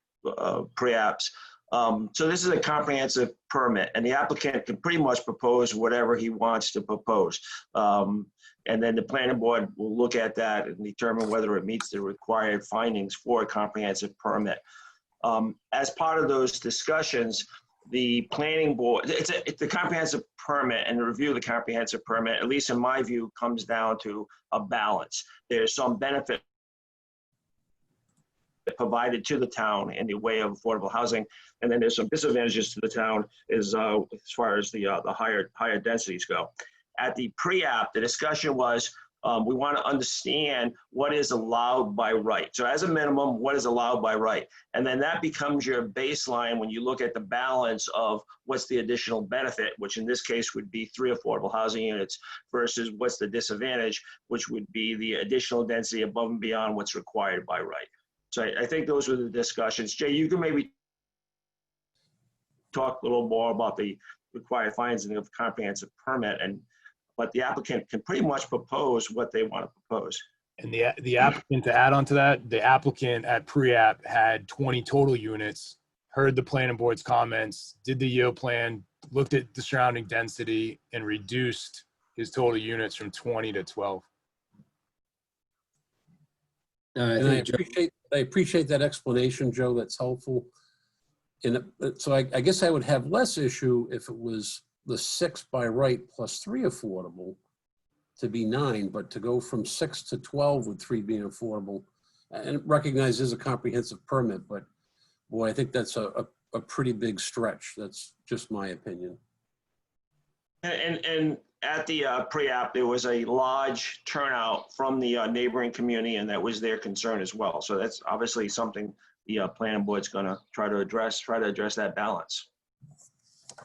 pre-apps. So this is a comprehensive permit, and the applicant can pretty much propose whatever he wants to propose. And then the planning board will look at that and determine whether it meets the required findings for a comprehensive permit. As part of those discussions, the planning board, it's a comprehensive permit, and the review of the comprehensive permit, at least in my view, comes down to a balance. There's some benefit provided to the town in the way of affordable housing, and then there's some disadvantages to the town as far as the higher densities go. At the pre-app, the discussion was we want to understand what is allowed by right. So as a minimum, what is allowed by right? And then that becomes your baseline when you look at the balance of what's the additional benefit, which in this case would be 3 affordable housing units, versus what's the disadvantage, which would be the additional density above and beyond what's required by right. So I think those were the discussions. Jay, you can maybe talk a little more about the required findings of comprehensive permit, but the applicant can pretty much propose what they want to propose. And the applicant, to add on to that, the applicant at pre-app had 20 total units, heard the planning board's comments, did the yield plan, looked at the surrounding density, and reduced his total units from 20 to 12. And I appreciate that explanation, Joe. That's helpful. And so I guess I would have less issue if it was the 6 by right plus 3 affordable to be 9, but to go from 6 to 12 with 3 being affordable, and recognize there's a comprehensive permit, but boy, I think that's a pretty big stretch. That's just my opinion. And at the pre-app, there was a large turnout from the neighboring community, and that was their concern as well. So that's obviously something the planning board's going to try to address that balance.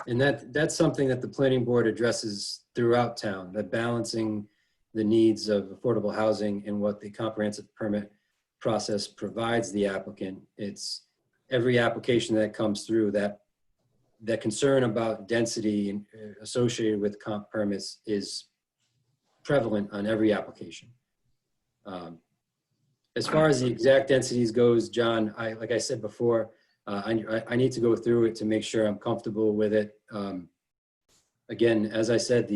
And that's something that the planning board addresses throughout town, that balancing the needs of affordable housing and what the comprehensive permit process provides the applicant. It's every application that comes through, that concern about density associated with comp permits is prevalent on every application. As far as the exact densities goes, John, like I said before, I need to go through it to make sure I'm comfortable with it. Again, as I said,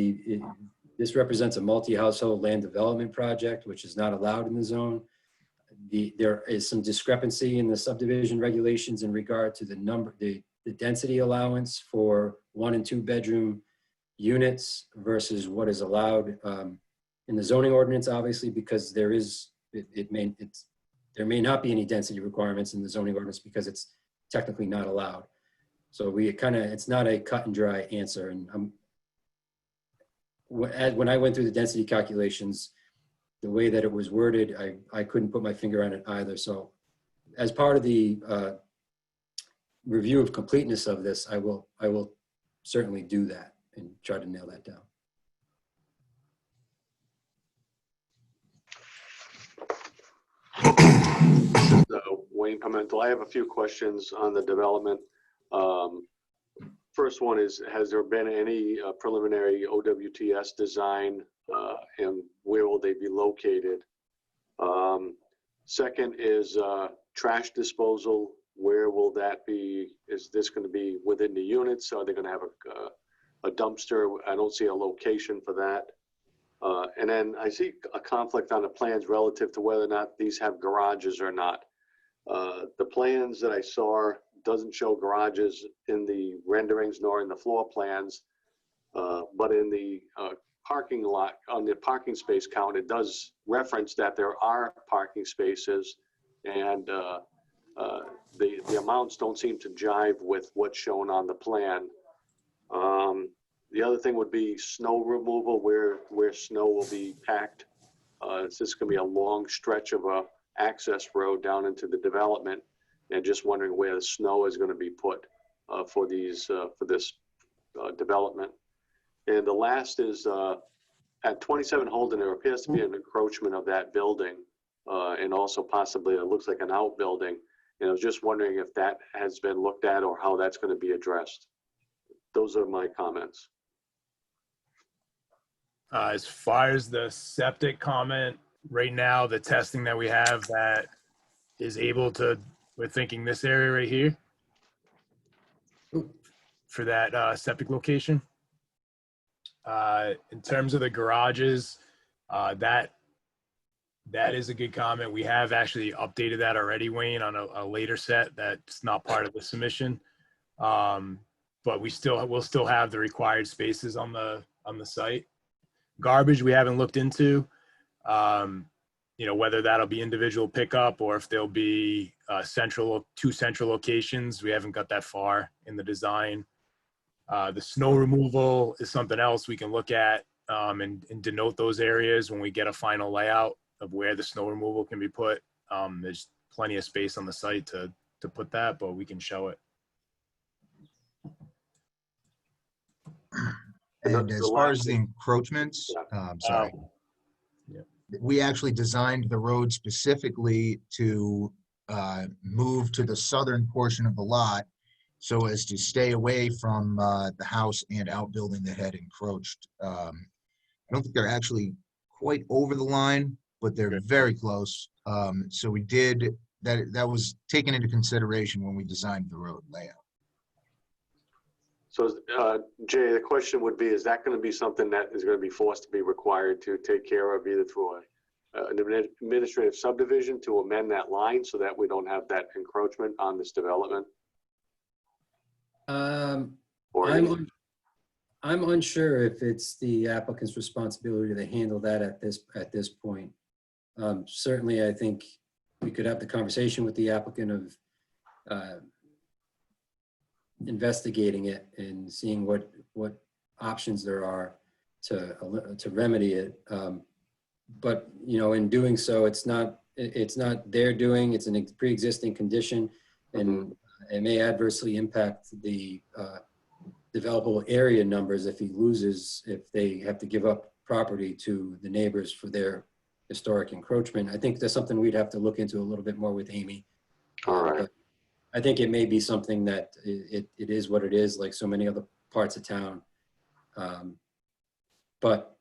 this represents a multi-household land development project, which is not allowed in the zone. There is some discrepancy in the subdivision regulations in regard to the density allowance for 1 and 2 bedroom units versus what is allowed in the zoning ordinance, obviously, because there may not be any density requirements in the zoning ordinance because it's technically not allowed. So it's not a cut and dry answer. And when I went through the density calculations, the way that it was worded, I couldn't put my finger on it either. So as part of the review of completeness of this, I will certainly do that and try to nail that down. Wayne Pimentel. I have a few questions on the development. First one is, has there been any preliminary OWTS design and where will they be located? Second is trash disposal. Where will that be? Is this going to be within the units? Are they going to have a dumpster? I don't see a location for that. And then I see a conflict on the plans relative to whether or not these have garages or not. The plans that I saw doesn't show garages in the renderings nor in the floor plans, but in the parking lot, on the parking space count, it does reference that there are parking spaces, and the amounts don't seem to jive with what's shown on the plan. The other thing would be snow removal, where snow will be packed. It's just going to be a long stretch of a access road down into the development, and just wondering where the snow is going to be put for this development. And the last is at 27 Holden, there appears to be an encroachment of that building, and also possibly it looks like an outbuilding. And I was just wondering if that has been looked at or how that's going to be addressed. Those are my comments. As far as the septic comment, right now, the testing that we have that is able to, we're thinking this area right here. for that septic location. In terms of the garages, that is a good comment. We have actually updated that already, Wayne, on a later set that's not part of the submission. But we'll still have the required spaces on the site. Garbage we haven't looked into, whether that'll be individual pickup or if there'll be two central locations. We haven't got that far in the design. The snow removal is something else we can look at and denote those areas when we get a final layout of where the snow removal can be put. There's plenty of space on the site to put that, but we can show it. And as far as the encroachments, sorry. Yeah. We actually designed the road specifically to move to the southern portion of the lot so as to stay away from the house and outbuilding that had encroached. I don't think they're actually quite over the line, but they're very close. So we did, that was taken into consideration when we designed the road layout. So, Jay, the question would be, is that going to be something that is going to be forced to be required to take care of either through an administrative subdivision to amend that line so that we don't have that encroachment on this development? I'm unsure if it's the applicant's responsibility to handle that at this point. Certainly, I think we could have the conversation with the applicant of investigating it and seeing what options there are to remedy it. But in doing so, it's not their doing. It's a pre-existing condition, and it may adversely impact the developable area numbers if they have to give up property to the neighbors for their historic encroachment. I think that's something we'd have to look into a little bit more with Amy. All right. I think it may be something that it is what it is, like so many other parts of town. But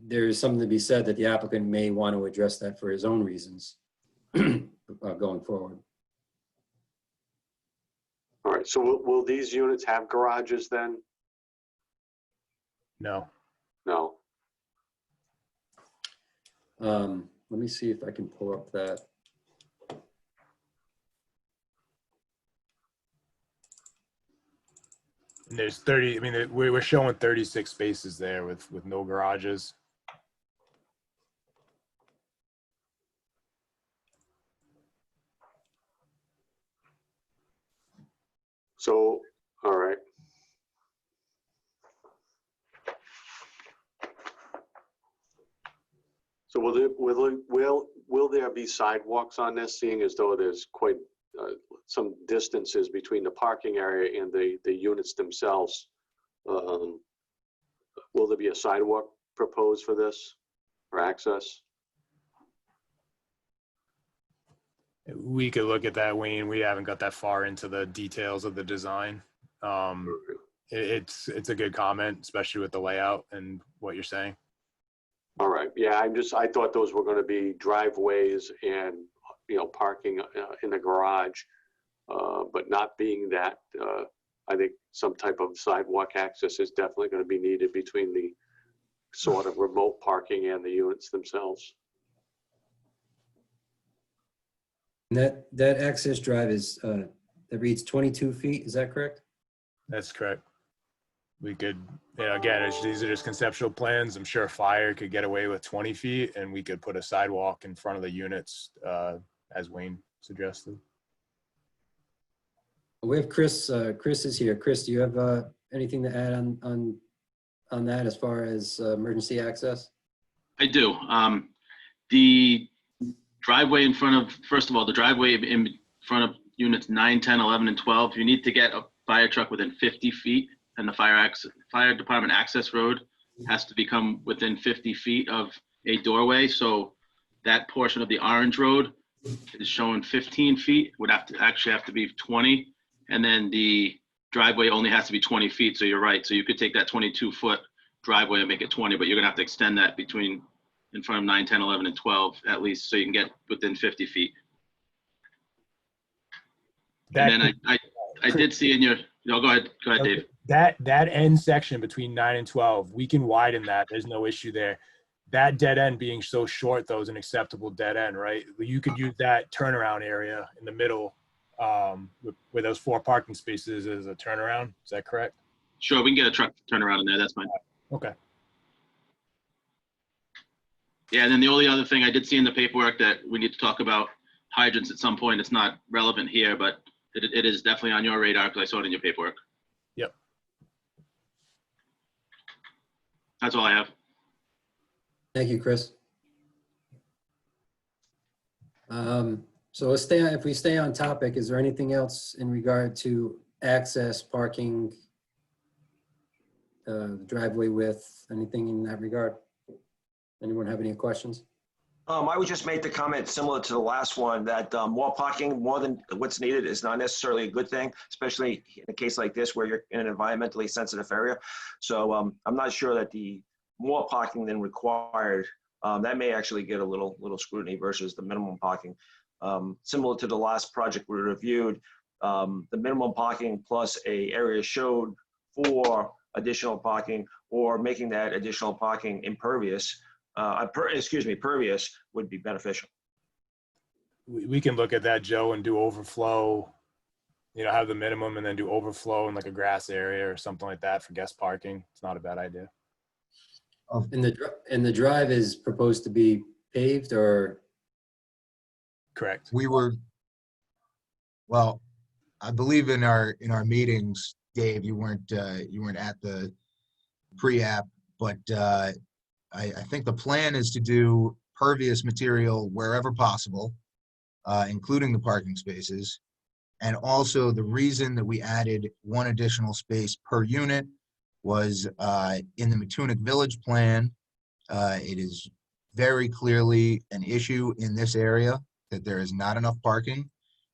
there is something to be said that the applicant may want to address that for his own reasons going forward. All right. So will these units have garages then? No. No. Let me see if I can pull up that. And there's 30, I mean, we're showing 36 spaces there with no garages. So, all right. So will there be sidewalks on this, seeing as though there's quite some distances between the parking area and the units themselves? Will there be a sidewalk proposed for this, for access? We could look at that, Wayne. We haven't got that far into the details of the design. It's a good comment, especially with the layout and what you're saying. All right. Yeah, I thought those were going to be driveways and, parking in the garage, but not being that, I think some type of sidewalk access is definitely going to be needed between the sort of remote parking and the units themselves. And that access drive is, that reads 22 feet, is that correct? That's correct. We could, again, these are just conceptual plans. I'm sure fire could get away with 20 feet and we could put a sidewalk in front of the units, as Wayne suggested. We have Chris. Chris is here. Chris, do you have anything to add on that as far as emergency access? I do. The driveway first of all, the driveway in front of units 9, 10, 11, and 12, you need to get a fire truck within 50 feet, and the fire department access road has to become within 50 feet of a doorway. So that portion of the orange road is showing 15 feet, would actually have to be 20. And then the driveway only has to be 20 feet. So you're right. So you could take that 22-foot driveway and make it 20, but you're gonna have to extend that in front of 9, 10, 11, and 12 at least, so you can get within 50 feet. And then I did see in your No, go ahead. Go ahead, Dave. That end section between 9 and 12, we can widen that. There's no issue there. That dead end being so short, though, is an acceptable dead end, right? You could use that turnaround area in the middle where those 4 parking spaces as a turnaround. Is that correct? Sure, we can get a truck to turn around in there. That's fine. Okay. Yeah, and then the only other thing I did see in the paperwork that we need to talk about hydrants at some point. It's not relevant here, but it is definitely on your radar because I saw it in your paperwork. Yep. That's all I have. Thank you, Chris. So if we stay on topic, is there anything else in regard to access, parking, driveway width, anything in that regard? Anyone have any questions? I would just make the comment similar to the last one that more parking, more than what's needed, is not necessarily a good thing, especially in a case like this where you're in an environmentally sensitive area. So I'm not sure that the more parking than required, that may actually get a little scrutiny versus the minimum parking. Similar to the last project we reviewed, the minimum parking plus a area showed for additional parking or making that additional parking impervious, pervious would be beneficial. We can look at that, Joe, and do overflow, have the minimum and then do overflow in like a grass area or something like that for guest parking. It's not a bad idea. And the drive is proposed to be paved or? Correct. Well, I believe in our meetings, Dave, you weren't at the pre-app, but I think the plan is to do pervious material wherever possible, including the parking spaces. And also the reason that we added 1 additional space per unit was in the Matunic Village plan. It is very clearly an issue in this area that there is not enough parking,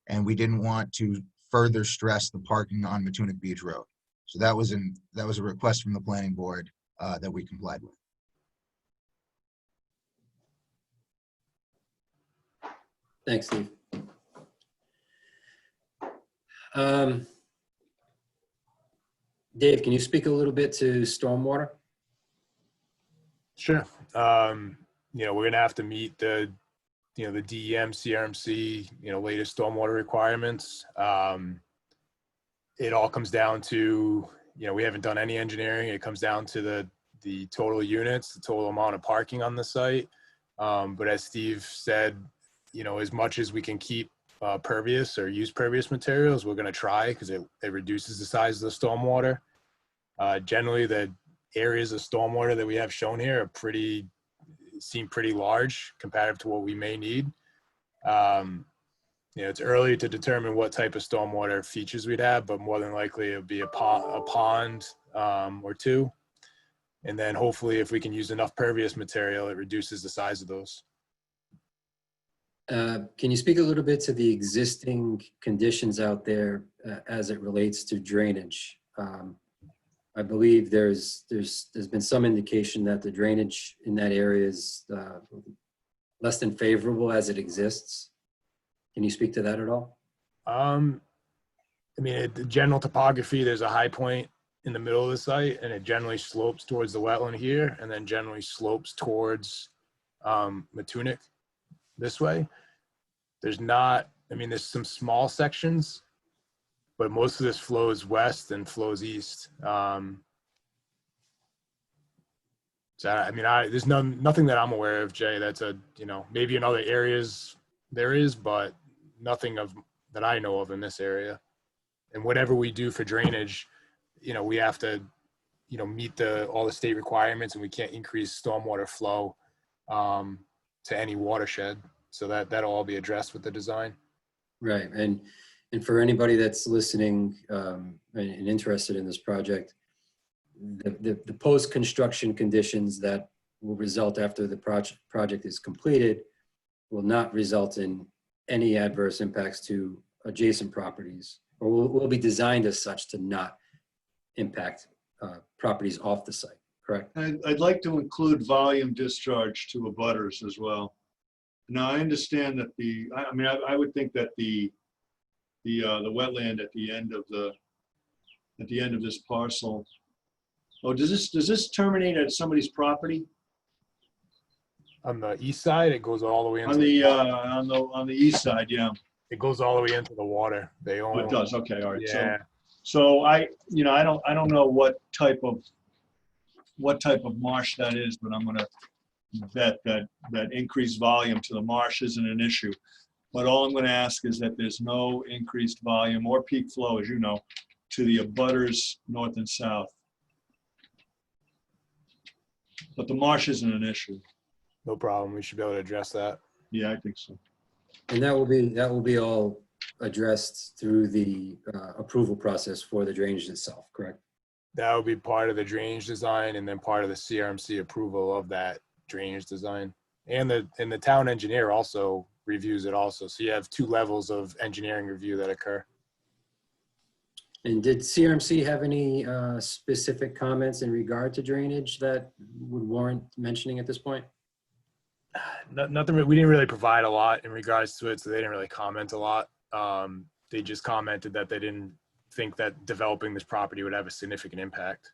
and we didn't want to further stress the parking on Matunic Beach Road. So that was a request from the planning board that we complied with. Thanks, Steve. Dave, can you speak a little bit to stormwater? Sure. We're going to have to meet the DEM, CRMC, latest stormwater requirements. It all comes down to, we haven't done any engineering. It comes down to the total units, the total amount of parking on the site. But as Steve said, as much as we can keep pervious or use pervious materials, we're going to try because it reduces the size of the stormwater. Generally, the areas of stormwater that we have shown here seem pretty large compared to what we may need. It's early to determine what type of stormwater features we'd have, but more than likely it would be a pond or 2. And then hopefully if we can use enough pervious material, it reduces the size of those. Can you speak a little bit to the existing conditions out there as it relates to drainage? I believe there's been some indication that the drainage in that area is less than favorable as it exists. Can you speak to that at all? The general topography, there's a high point in the middle of the site, and it generally slopes towards the wetland here, and then generally slopes towards Matunic this way. There's some small sections, but most of this flows west and flows east. There's nothing that I'm aware of, Jay, that's maybe in other areas there is, but nothing that I know of in this area. And whatever we do for drainage, we have to, meet all the state requirements, and we can't increase stormwater flow to any watershed. So that'll all be addressed with the design. Right, and for anybody that's listening and interested in this project, the post-construction conditions that will result after the project is completed will not result in any adverse impacts to adjacent properties, or will be designed as such to not impact properties off the site, correct? I'd like to include volume discharge to abutters as well. Now, I understand that I would think that the wetland at the end of the at the end of this parcel. Oh, does this terminate at somebody's property? On the east side, it goes all the way into On the east side, yeah. it goes all the way into the water. They Oh, own. it does, okay, all right. Yeah. So I don't know what type of marsh that is, but I'm gonna bet that increased volume to the marsh isn't an issue. But all I'm gonna ask is that there's no increased volume or peak flow, as you know, to the abutters north and south. But the marsh isn't an issue. No problem. We should be able to address that. Yeah, I think so. And that will be all addressed through the approval process for the drainage itself, correct? That would be part of the drainage design and then part of the CRMC approval of that drainage design. And the town engineer also reviews it also. So you have two levels of engineering review that occur. And did CRMC have any specific comments in regard to drainage that would warrant mentioning at this point? Nothing. We didn't really provide a lot in regards to it, so they didn't really comment a lot. They just commented that they didn't think that developing this property would have a significant impact.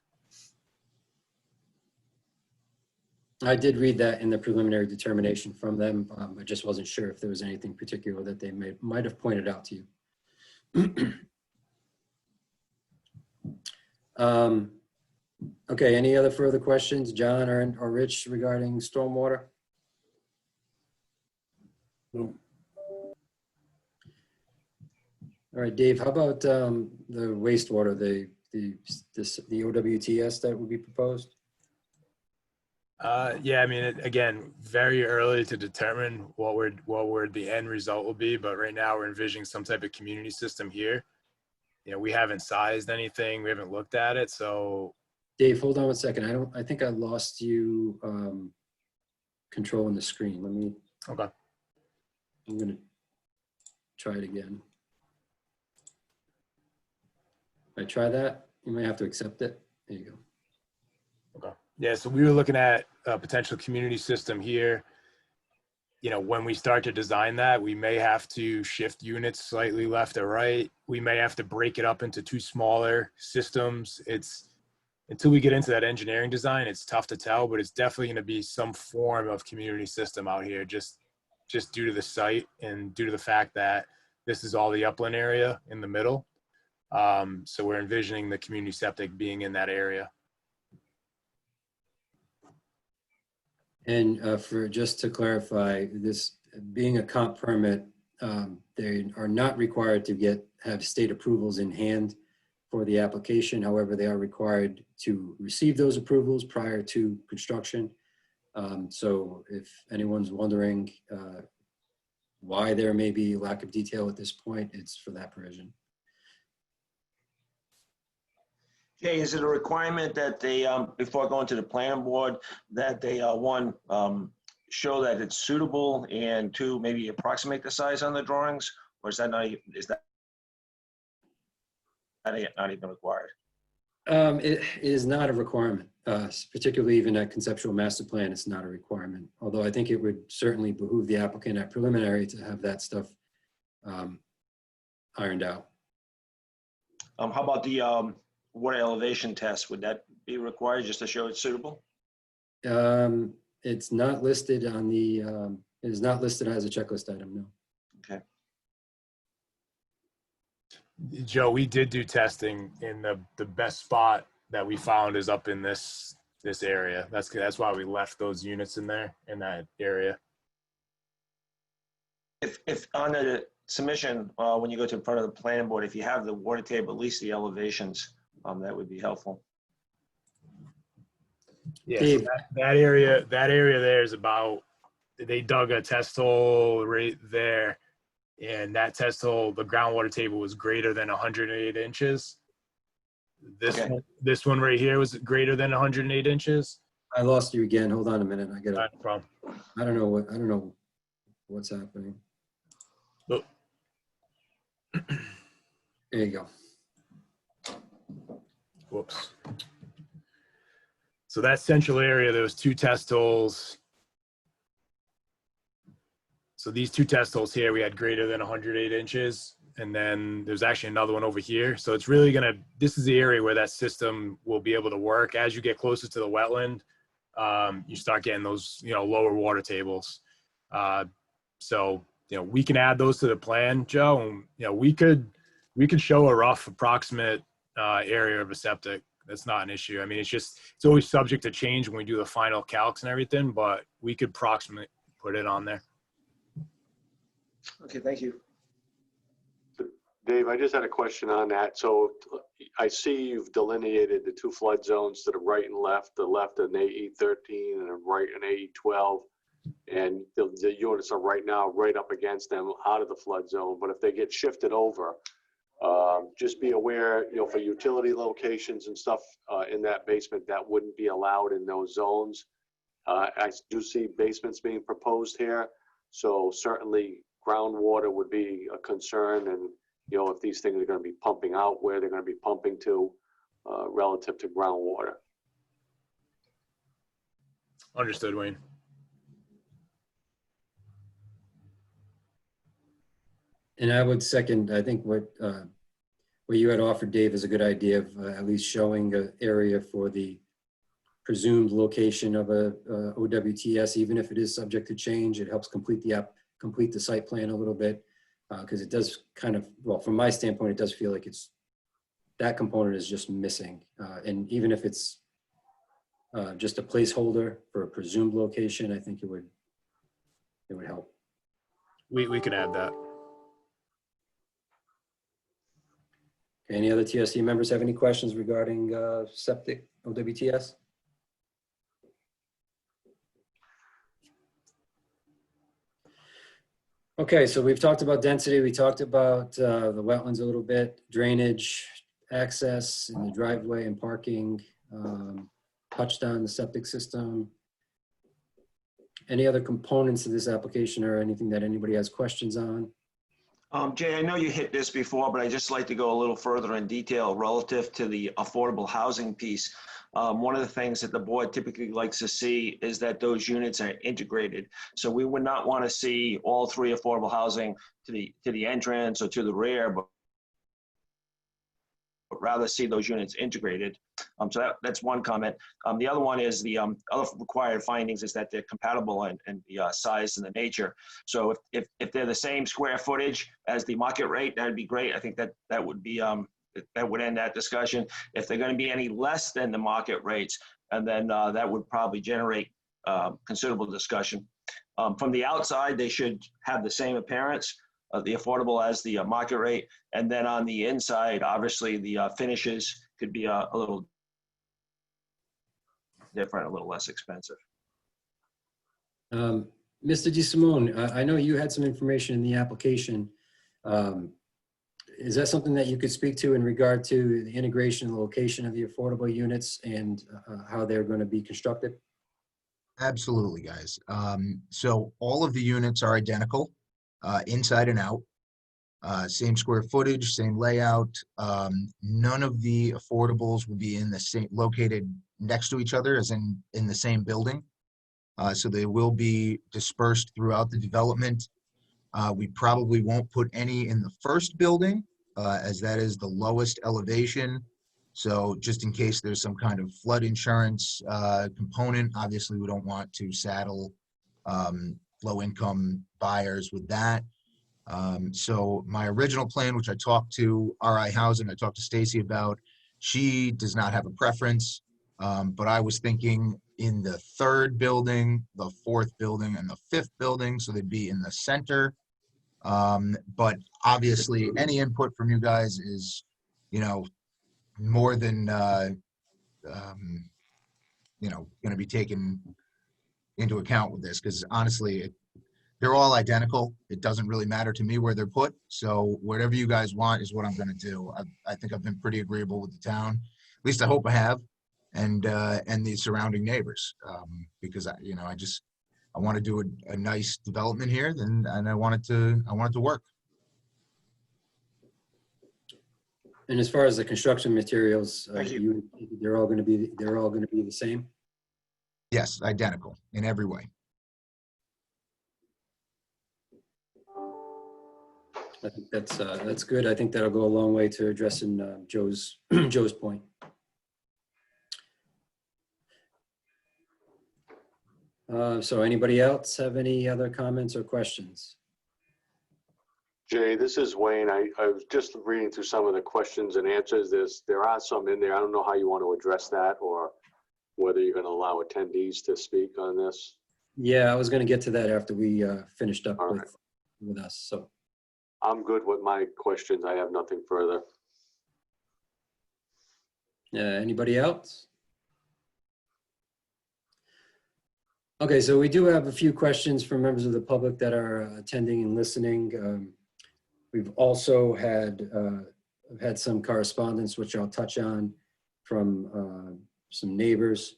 I did read that in the preliminary determination from them. I just wasn't sure if there was anything particular that they might have pointed out to you. Okay, any other further questions, John or Rich, regarding stormwater? No. All right, Dave, how about the wastewater, the OWTS that would be proposed? Yeah, I mean, again, very early to determine what the end result will be, but right now we're envisioning some type of community system here. You know, we haven't sized anything, we haven't looked at it, so. Dave, hold on one second. I think I lost you controlling the screen. Let me. Okay. I'm gonna try it again. If I try that, you might have to accept it. There you go. Okay. Yeah, so we were looking at a potential community system here. You know, when we start to design that, we may have to shift units slightly left or right. We may have to break it up into two smaller systems. Until we get into that engineering design, it's tough to tell, but it's definitely going to be some form of community system out here, just due to the site and due to the fact that this is all the upland area in the middle. So we're envisioning the community septic being in that area. And just to clarify, this being a comp permit, they are not required to have state approvals in hand for the application. However, they are required to receive those approvals prior to construction. So if anyone's wondering why there may be lack of detail at this point, it's for that provision. Jay, is it a requirement that they, before going to the planning board, that they, one, show that it's suitable, and two, maybe approximate the size on the drawings? Or is that not even required? It is not a requirement, particularly even at conceptual master plan, it's not a requirement. Although I think it would certainly behoove the applicant at preliminary to have that stuff ironed out. How about the water elevation test? Would that be required just to show it's suitable? It's not listed on the, it is not listed as a checklist item, no. Okay. Joe, we did do testing, in the best spot that we found is up in this area. That's why we left those units in there, in that area. If on the submission, when you go to in front of the planning board, if you have the water table, at least the elevations, that would be helpful. Yeah, so that area there is about, they dug a test hole right there, and that test hole, the groundwater table was greater than 108 inches. This one right here was greater than 108 inches. I lost you again. Hold on a minute. I No problem. I don't know what's happening. Look. There you go. Whoops. So that central area, there was two test holes. So these two test holes here, we had greater than 108 inches. and then there's actually another one over here. So it's really this is the area where that system will be able to work. As you get closer to the wetland, you start getting those, lower water tables. So, we can add those to the plan, Joe. And, we could show a rough approximate area of a septic. That's not an issue. I mean, it's always subject to change when we do the final calcs and everything, but we could approximately put it on there. Okay, thank you. Dave, I just had a question on that. So I see you've delineated the two flood zones to the right and left, the left an AE13 and the right an AE12. And the units are right now right up against them out of the flood zone. But if they get shifted over, just be aware, for utility locations and stuff in that basement, that wouldn't be allowed in those zones. I do see basements being proposed here. So certainly groundwater would be a concern, and if these things are going to be pumping out, where they're going to be pumping to relative to groundwater. Understood, Wayne. And I would second, I think what you had offered, Dave, is a good idea of at least showing an area for the presumed location of a OWTS, even if it is subject to change. It helps complete the site plan a little bit, because it does kind of, well, from my standpoint, it does feel like that component is just missing. And even if it's just a placeholder for a presumed location, I think it would help. We could add that. Any other TSC members have any questions regarding septic OWTS? Okay, so we've talked about density. We talked about the wetlands a little bit, drainage, access in the driveway and parking, touched on the septic system. Any other components of this application or anything that anybody has questions on? Jay, I know you hit this before, but I'd just like to go a little further in detail relative to the affordable housing piece. One of the things that the board typically likes to see is that those units are integrated. So we would not want to see all three affordable housing to the entrance or to the rear, but rather see those units integrated. So that's one comment. The other one is the other required findings is that they're compatible and the size and the nature. So if they're the same square footage as the market rate, that'd be great. I think that would be that would end that discussion. If they're going to be any less than the market rates, and then that would probably generate considerable discussion. From the outside, they should have the same appearance, the affordable as the market rate. And then on the inside, obviously the finishes could be a little different, a little less expensive. Mr. DeSimone, I know you had some information in the application. Is that something that you could speak to in regard to the integration and location of the affordable units and how they're going to be constructed? Absolutely, guys. So all of the units are identical, inside and out. Same square footage, same layout. None of the affordables will be in the same, located next to each other, as in the same building. So they will be dispersed throughout the development. We probably won't put any in the first building, as that is the lowest elevation. So just in case there's some kind of flood insurance component, obviously we don't want to saddle low-income buyers with that. So my original plan, which I talked to RI Housing, I talked to Stacy about, she does not have a preference, but I was thinking in the third building, the fourth building, and the fifth building, so they'd be in the center. But obviously any input from you guys is, more than, going to be taken into account with this, because honestly, they're all identical. It doesn't really matter to me where they're put. So whatever you guys want is what I'm going to do. I think I've been pretty agreeable with the town. At least I hope I have, and the surrounding neighbors, because I want to do a nice development here, and I want it to work. And as far as the construction materials, Thank you. they're all going to be the same? Yes, identical in every way. I think that's good. I think that'll go a long way to addressing Joe's Joe's point. So anybody else have any other comments or questions? Jay, this is Wayne. I was just reading through some of the questions and answers. There are some in there. I don't know how you want to address that or whether you're going to allow attendees to speak on this. Yeah, I was going to get to that after we finished up All right. with us. So I'm good with my questions. I have nothing further. anybody else? Okay, so we do have a few questions from members of the public that are attending and listening. We've also had some correspondence, which I'll touch on, from some neighbors.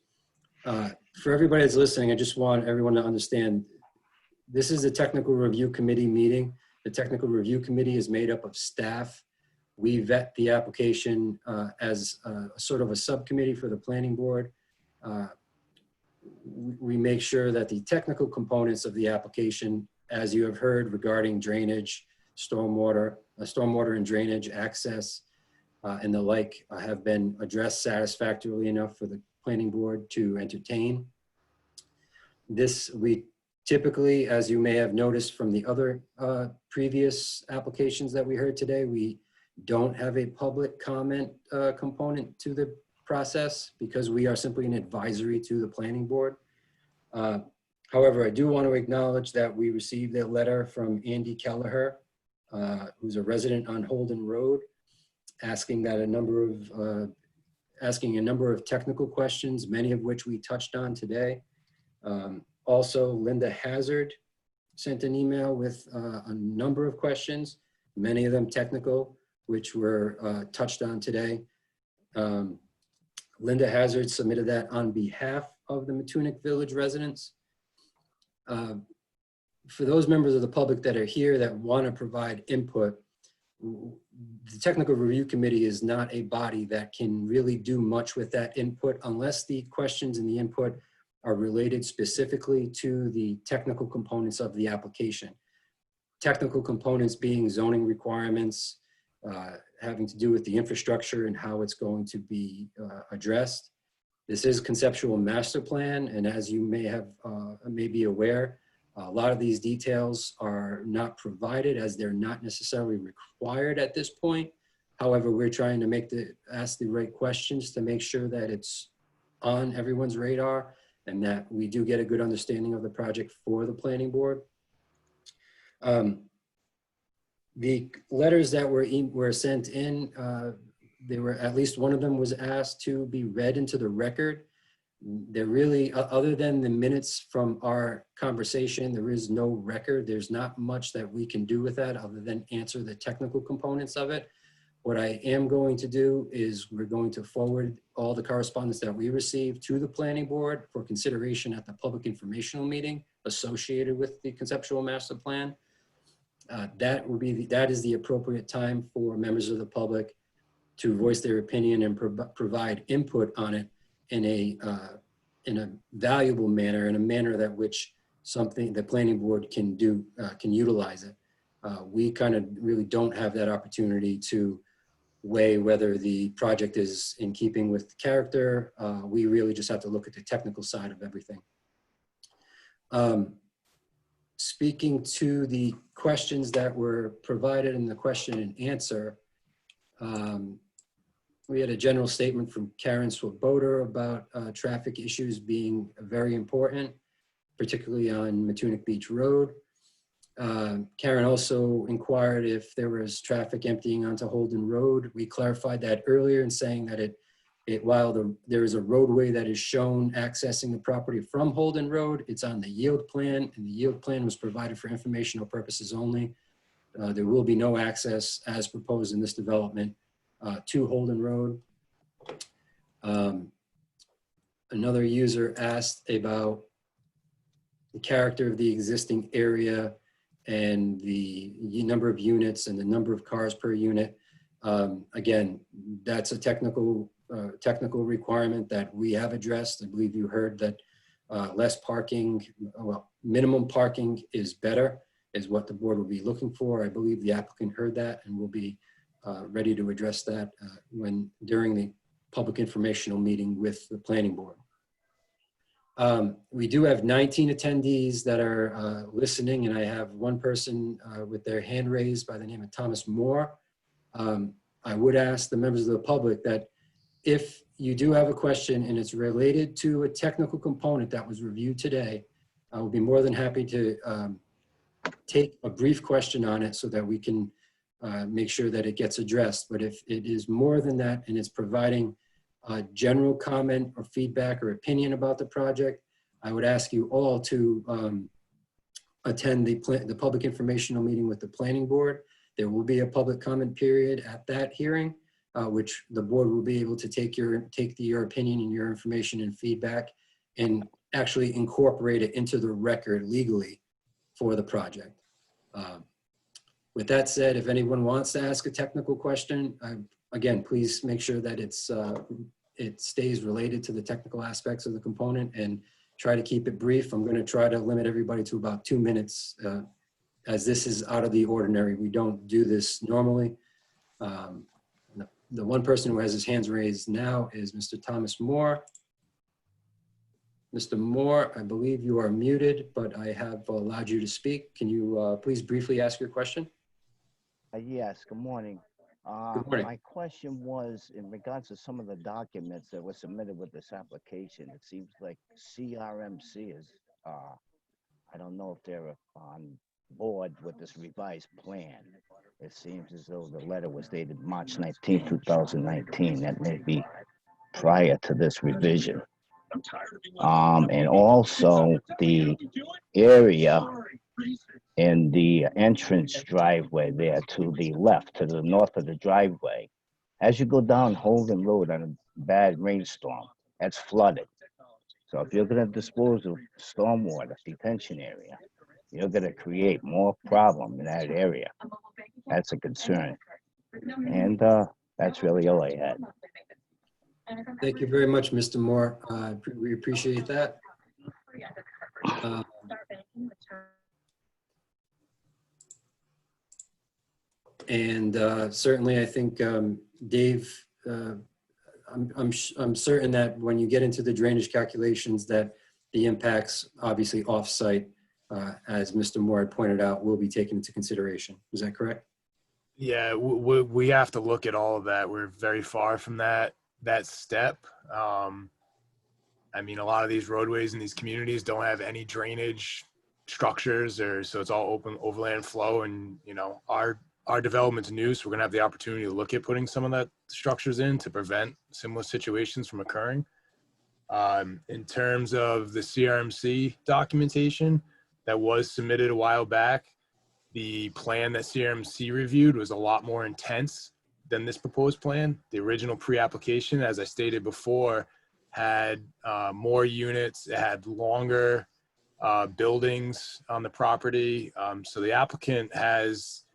For everybody that's listening, I just want everyone to understand, this is a technical review committee meeting. The technical review committee is made up of staff. We vet the application as a sort of a subcommittee for the planning board. We make sure that the technical components of the application, as you have heard regarding drainage, stormwater and drainage access, and the like, have been addressed satisfactorily enough for the planning board to entertain. This, we typically, as you may have noticed from the other previous applications that we heard today, we don't have a public comment component to the process because we are simply an advisory to the planning board. However, I do want to acknowledge that we received a letter from Andy Kelleher, who's a resident on Holden Road, asking a number of technical questions, many of which we touched on today. Also, Linda Hazard sent an email with a number of questions, many of them technical, which were touched on today. Linda Hazard submitted that on behalf of the Matunic Village residents. For those members of the public that are here that want to provide input, the Technical Review Committee is not a body that can really do much with that input unless the questions and the input are related specifically to the technical components of the application. Technical components being zoning requirements, having to do with the infrastructure and how it's going to be addressed. This is conceptual master plan, and as you may be aware, a lot of these details are not provided as they're not necessarily required at this point. However, we're trying to ask the right questions to make sure that it's on everyone's radar and that we do get a good understanding of the project for the planning board. The letters that were sent in, at least one of them was asked to be read into the record. They're really, other than the minutes from our conversation, there is no record. There's not much that we can do with that other than answer the technical components of it. What I am going to do is we're going to forward all the correspondence that we received to the planning board for consideration at the public informational meeting associated with the conceptual master plan. That is the appropriate time for members of the public to voice their opinion and provide input on it in a valuable manner, in a manner that which the planning board can do, can utilize it. We kind of really don't have that opportunity to weigh whether the project is in keeping with character. We really just have to look at the technical side of everything. Speaking to the questions that were provided in the question and answer, we had a general statement from Karen Swoboda about traffic issues being very important, particularly on Matunic Beach Road. Karen also inquired if there was traffic emptying onto Holden Road. We clarified that earlier in saying that while there is a roadway that is shown accessing the property from Holden Road, it's on the yield plan, and the yield plan was provided for informational purposes only. There will be no access as proposed in this development to Holden Road. Another user asked about the character of the existing area and the number of units and the number of cars per unit. Again, that's a technical requirement that we have addressed. I believe you heard that less parking, well, minimum parking is better. is what the board will be looking for. I believe the applicant heard that and will be ready to address that during the public informational meeting with the planning board. We do have 19 attendees that are listening, and I have one person with their hand raised by the name of Thomas Moore. I would ask the members of the public that if you do have a question and it's related to a technical component that was reviewed today, I will be more than happy to take a brief question on it so that we can make sure that it gets addressed. But if it is more than that and it's providing general comment or feedback or opinion about the project, I would ask you all to attend the public informational meeting with the planning board. There will be a public comment period at that hearing, which the board will be able to take your opinion and your information and feedback and actually incorporate it into the record legally for the project. With that said, if anyone wants to ask a technical question, again, please make sure that it stays related to the technical aspects of the component and try to keep it brief. I'm going to try to limit everybody to about 2 minutes, as this is out of the ordinary. We don't do this normally. The one person who has his hands raised now is Mr. Thomas Moore. Mr. Moore, I believe you are muted, but I have allowed you to speak. Can you please briefly ask your question? Yes, good morning. Good morning. My question was in regards to some of the documents that were submitted with this application. It seems like CRMC is, I don't know if they're on board with this revised plan. It seems as though the letter was dated March 19, 2019. That may be prior to this revision. And also the area in the entrance driveway there to the left, to the north of the driveway. As you go down Holden Road on a bad rainstorm, that's flooded. So if you're going to dispose of stormwater detention area, you're going to create more problem in that area. That's a concern. And that's really all I had. Thank you very much, Mr. Moore. We appreciate that. And certainly, I think Dave, I'm certain that when you get into the drainage calculations, that the impacts, obviously off-site, as Mr. Moore had pointed out, will be taken into consideration. Is that correct? Yeah, we have to look at all of that. We're very far from that step. I mean, a lot of these roadways in these communities don't have any drainage structures, so it's all open overland flow. And you know, our development's new, so we're gonna have the opportunity to look at putting some of that structures in to prevent similar situations from occurring. In terms of the CRMC documentation that was submitted a while back, the plan that CRMC reviewed was a lot more intense than this proposed plan. The original pre-application, as I stated before, had more units, it had longer buildings on the property. So the applicant has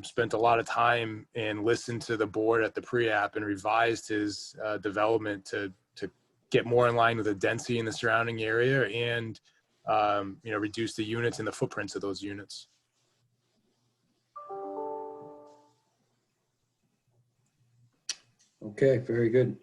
spent a lot of time and listened to the board at the pre-app and revised his development to get more in line with the density in the surrounding area and you know, reduce the units and the footprints of those units. Okay, very good.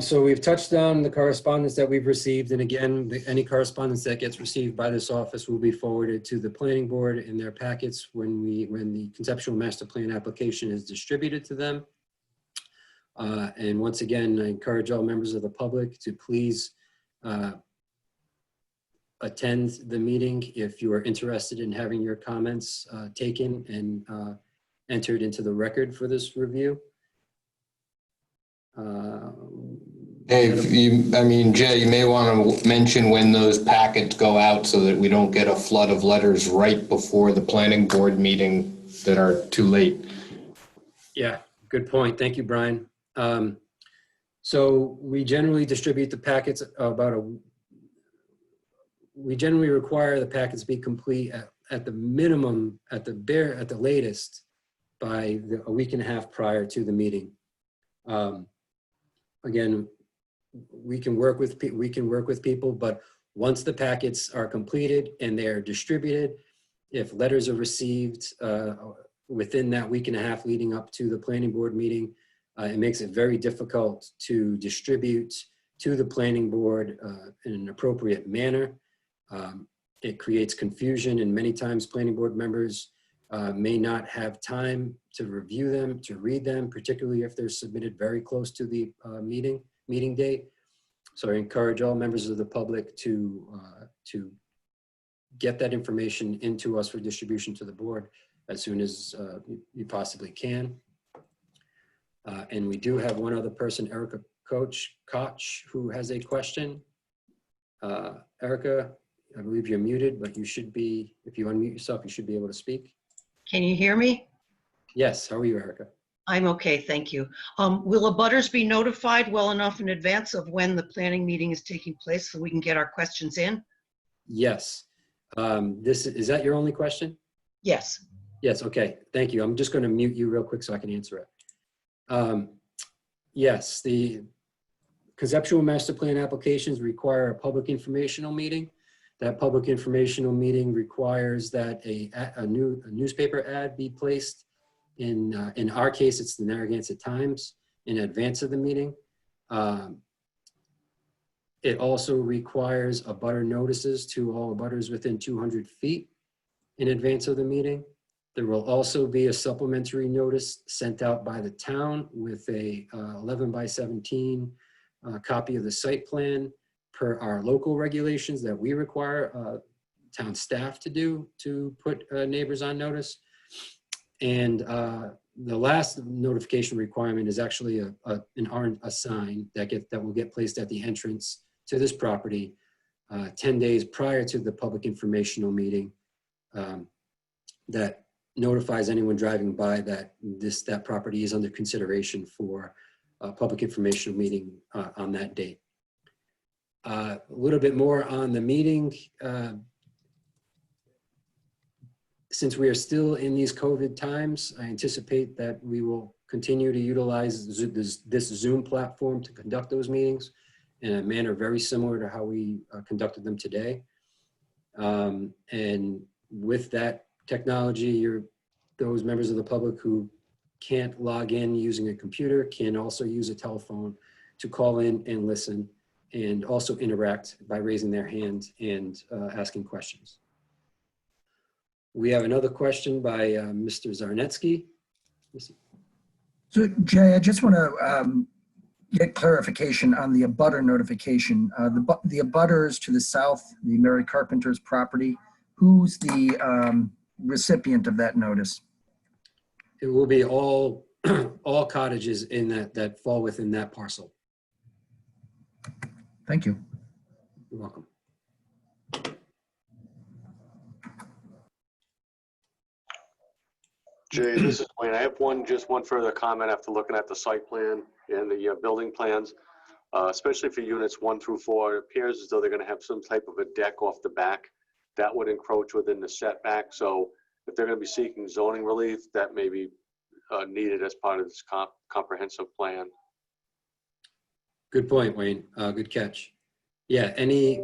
So we've touched on the correspondence that we've received, and again, any correspondence that gets received by this office will be forwarded to the planning board in their packets when the conceptual master plan application is distributed to them. And once again, I encourage all members of the public to please attend the meeting if you are interested in having your comments taken and entered into the record for this review. Dave, Jay, you may want to mention when those packets go out so that we don't get a flood of letters right before the planning board meeting that are too late. Yeah, good point. Thank you, Brian. So we generally distribute the packets we generally require the packets be complete at the minimum, at the latest, by a week and a half prior to the meeting. Again, we can work with people, but Once the packets are completed and they're distributed, if letters are received within that week and a half leading up to the planning board meeting, it makes it very difficult to distribute to the planning board in an appropriate manner. It creates confusion, and many times planning board members may not have time to review them, to read them, particularly if they're submitted very close to the meeting date. So I encourage all members of the public to get that information into us for distribution to the board as soon as you possibly can. And we do have one other person, Erica Koch, who has a question. Erica, I believe you're muted, but you should be, if you unmute yourself, you should be able to speak. Can you hear me? Yes, how are you, Erica? I'm okay, thank you. Will abutters be notified well enough in advance of when the planning meeting is taking place so we can get our questions in? Yes. Is that your only question? Yes. Yes, okay, thank you. I'm just going to mute you real quick so I can answer it. Yes, the conceptual master plan applications require a public informational meeting. That public informational meeting requires that a newspaper ad be placed. In our case, it's the Narragansett Times in advance of the meeting. It also requires abutter notices to all abutters within 200 feet in advance of the meeting. There will also be a supplementary notice sent out by the town with a 11 by 17 copy of the site plan per our local regulations that we require town staff to do to put neighbors on notice. And the last notification requirement is actually a sign that will get placed at the entrance to this property 10 days prior to the public informational meeting that notifies anyone driving by that that property is under consideration for a public informational meeting on that date. A little bit more on the meeting. Since we are still in these COVID times, I anticipate that we will continue to utilize this Zoom platform to conduct those meetings in a manner very similar to how we conducted them today. And with that technology, those members of the public who can't log in using a computer can also use a telephone to call in and listen and also interact by raising their hand and asking questions. We have another question by Mr. Zarnetsky. So Jay, I just want to get clarification on the abutter notification. The abutters to the south, the Mary Carpenter's property, who's the recipient of that notice? It will be all cottages in that fall within that parcel. Thank you. You're welcome. Jay, this is Wayne. I have just one further comment after looking at the site plan and the building plans, especially for units 1 through 4. It appears as though they're going to have some type of a deck off the back that would encroach within the setback. So if they're going to be seeking zoning relief, that may be needed as part of this comprehensive plan. Good point, Wayne. Good catch. Yeah, any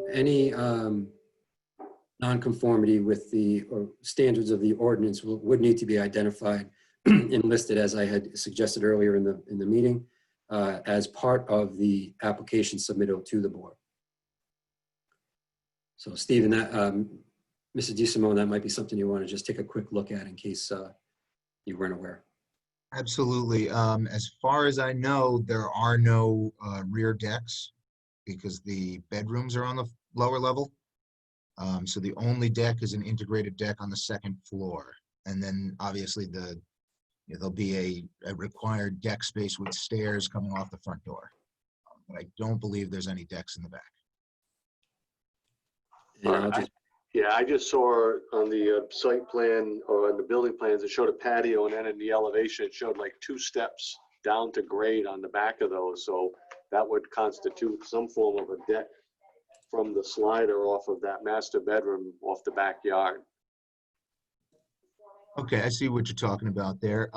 nonconformity with the standards of the ordinance would need to be identified and listed, as I had suggested earlier in the meeting, as part of the application submitted to the board. So, Stephen, Mr. DeSimone, that might be something you want to just take a quick look at in case you weren't aware. Absolutely. As far as I know, there are no rear decks because the bedrooms are on the lower level. So the only deck is an integrated deck on the second floor. And then obviously there'll be a required deck space with stairs coming off the front door. But I don't believe there's any decks in the back. I just saw on the site plan or on the building plans, it showed a patio, and then in the elevation, it showed like 2 steps down to grade on the back of those. So that would constitute some form of a deck from the slider off of that master bedroom off the backyard. Okay, I see what you're talking about there.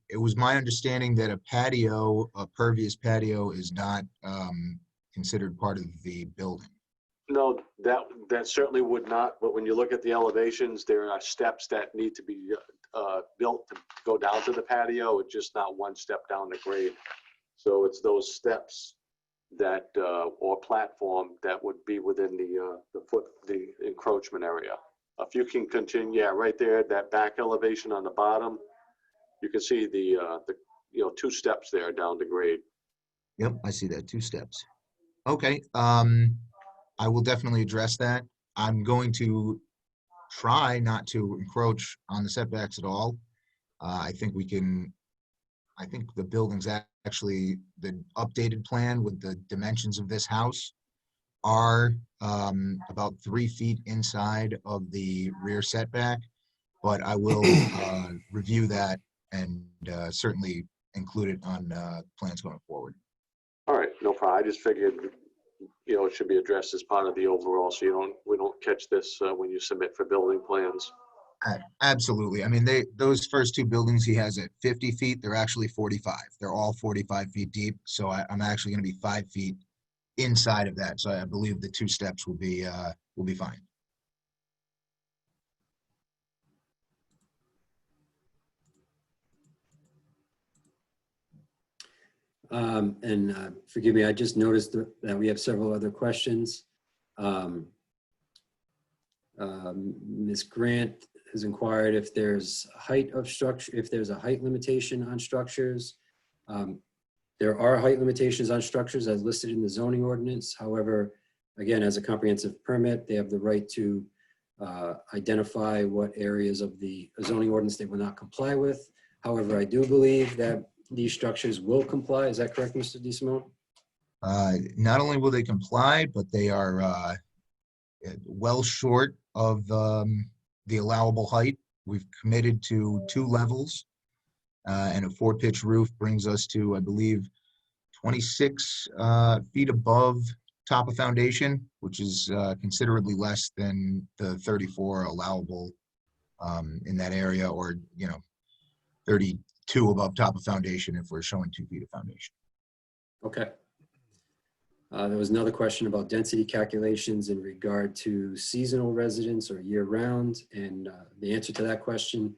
It was my understanding that a pervious patio is not considered part of the building. No, that certainly would not, but when you look at the elevations, there are steps that need to be built to go down to the patio. It's just not one step down the grade. So it's those steps that, or platform that would be within the encroachment area. If you can continue, yeah, right there, that back elevation on the bottom, you can see the 2 steps there down to grade. Yep, I see that, 2 steps. Okay, I will definitely address that. I'm going to try not to encroach on the setbacks at all. I think the building's actually, the updated plan with the dimensions of this house are about 3 feet inside of the rear setback, but I will review that and certainly include it on plans going forward. All right, no problem. I just figured, it should be addressed as part of the overall, so we don't catch this when you submit for building plans. Absolutely. I mean, those first 2 buildings he has at 50 feet, they're actually 45. They're all 45 feet deep. So I'm actually going to be 5 feet inside of that. So I believe the 2 steps will be fine. Forgive me, I just noticed that we have several other questions. Ms. Grant has inquired if there's height of structure, if there's a height limitation on structures. There are height limitations on structures as listed in the zoning ordinance. However, again, as a comprehensive permit, they have the right to identify what areas of the zoning ordinance they will not comply with. However, I do believe that these structures will comply. Is that correct, Mr. DeSimone? Not only will they comply, but they are well short of the allowable height. We've committed to 2 levels, and a 4-pitch roof brings us to, I believe, 26 feet above top of foundation, which is considerably less than the 34 allowable in that area, or 32 above top of foundation if we're showing 2 feet of foundation. Okay. There was another question about density calculations in regard to seasonal residents or year-round, and the answer to that question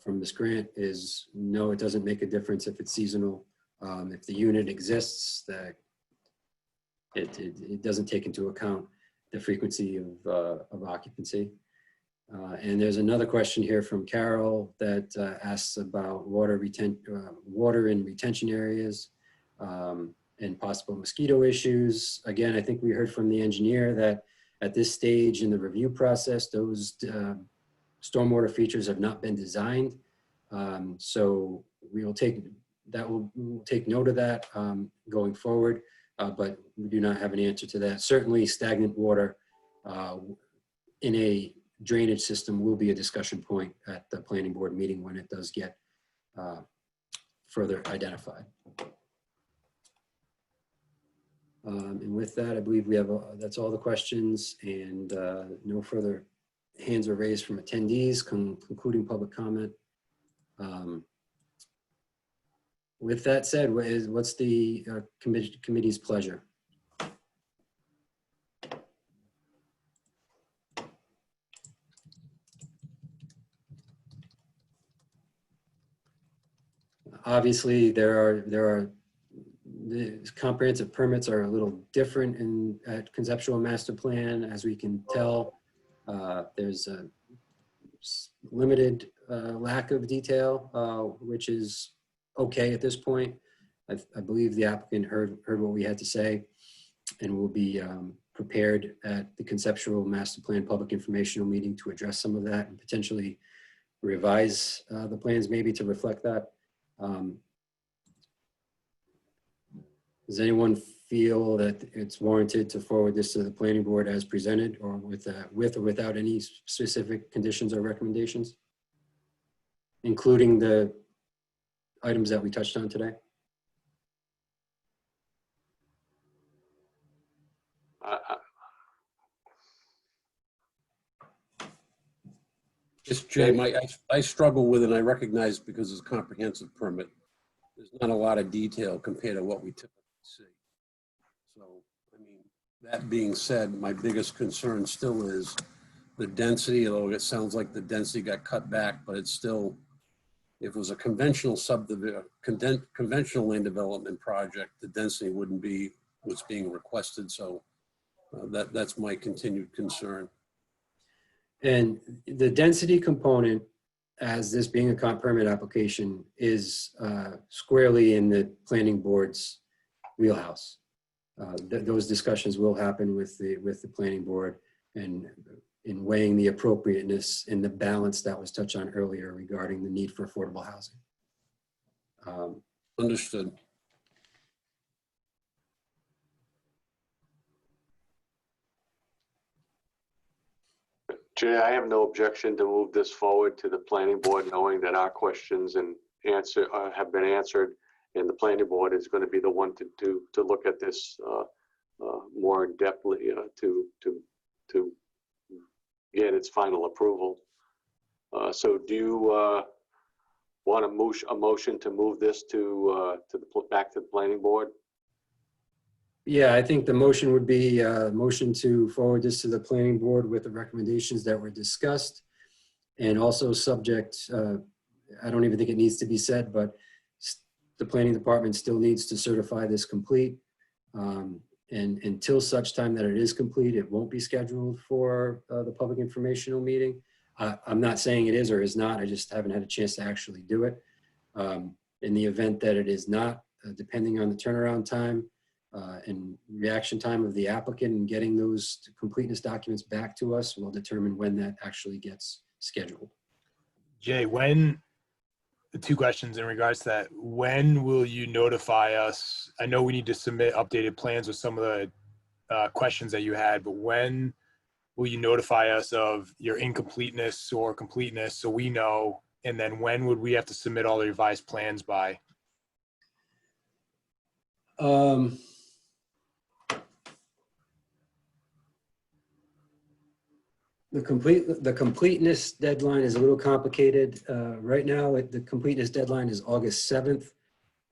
from Ms. Grant is no, it doesn't make a difference if it's seasonal. If the unit exists, that it doesn't take into account the frequency of occupancy. And there's another question here from Carol that asks about water in retention areas. And possible mosquito issues. Again, I think we heard from the engineer that at this stage in the review process, those stormwater features have not been designed. So we'll take note of that going forward, but we do not have an answer to that. Certainly stagnant water in a drainage system will be a discussion point at the planning board meeting when it does get further identified. And with that, I believe we have, that's all the questions, and no further hands are raised from attendees, concluding public comment. With that said, what's the committee's pleasure? Obviously, the comprehensive permits are a little different at conceptual master plan, as we can tell. There's a limited lack of detail, which is okay at this point. I believe the applicant heard what we had to say, and will be prepared at the conceptual master plan public informational meeting to address some of that and potentially revise the plans maybe to reflect that. Does anyone feel that it's warranted to forward this to the planning board as presented, or with or without any specific conditions or recommendations, including the items that we touched on today? Yes, Jay, I struggle with it, and I recognize because it's a comprehensive permit, there's not a lot of detail compared to what we typically see. So, I mean, That being said, my biggest concern still is the density, although it sounds like the density got cut back, but it's still, if it was a conventional subdivision, conventional land development project, the density wouldn't be what's being requested. So that's my continued concern. And the density component, as this being a comp permit application, is squarely in the planning board's wheelhouse. Those discussions will happen with the planning board and in weighing the appropriateness and the balance that was touched on earlier regarding the need for affordable housing. Understood. Jay, I have no objection to move this forward to the planning board, knowing that our questions and answer have been answered, and the planning board is going to be the one to look at this more in depthly to get its final approval. So do you want a motion to move this back to the planning board? Yeah, I think the motion would be a motion to forward this to the planning board with the recommendations that were discussed, and also subject, I don't even think it needs to be said, but the planning department still needs to certify this complete. And until such time that it is complete, it won't be scheduled for the public informational meeting. I'm not saying it is or is not, I just haven't had a chance to actually do it. In the event that it is not, depending on the turnaround time, and reaction time of the applicant and getting those completeness documents back to us will determine when that actually gets scheduled. Jay, the two questions in regards to that, when will you notify us? I know we need to submit updated plans with some of the questions that you had, but when will you notify us of your incompleteness or completeness so we know? And then when would we have to submit all the revised plans by? The completeness deadline is a little complicated. Right now, the completeness deadline is August 7th.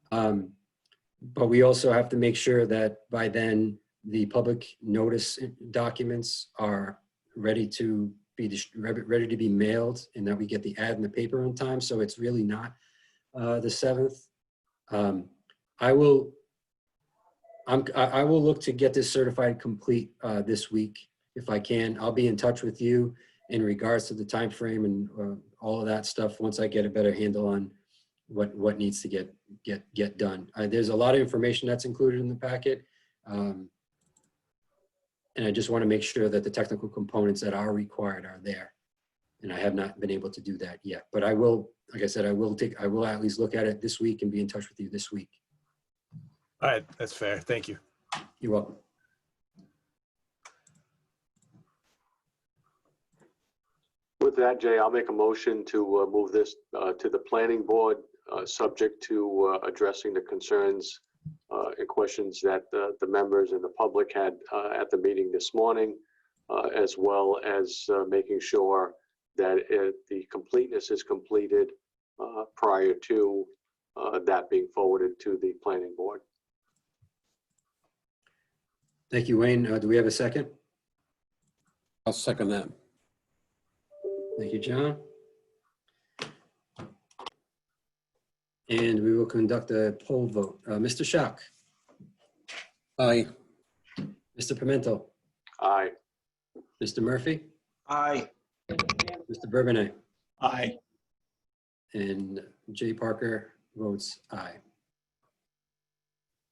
But we also have to make sure that by then the public notice documents are ready to be mailed and that we get the ad in the paper on time. So it's really not the 7th. I will look to get this certified complete this week. If I can, I'll be in touch with you in regards to the time frame and all of that stuff once I get a better handle on what needs to get done. There's a lot of information that's included in the packet, and I just want to make sure that the technical components that are required are there. And I have not been able to do that yet. But I will, like I said, I will at least look at it this week and be in touch with you this week. All right, that's fair. Thank you. You're welcome. With that, Jay, I'll make a motion to move this to the planning board, subject to addressing the concerns and questions that the members and the public had at the meeting this morning, as well as making sure that the completeness is completed prior to that being forwarded to the planning board. Thank you, Wayne. Do we have a second? I'll second that. Thank you, John. And we will conduct a poll vote. Mr. Schock. Aye. Mr. Pimento. Aye. Mr. Murphy. Aye. Mr. Bourbonnais. Aye. And Jay Parker votes aye.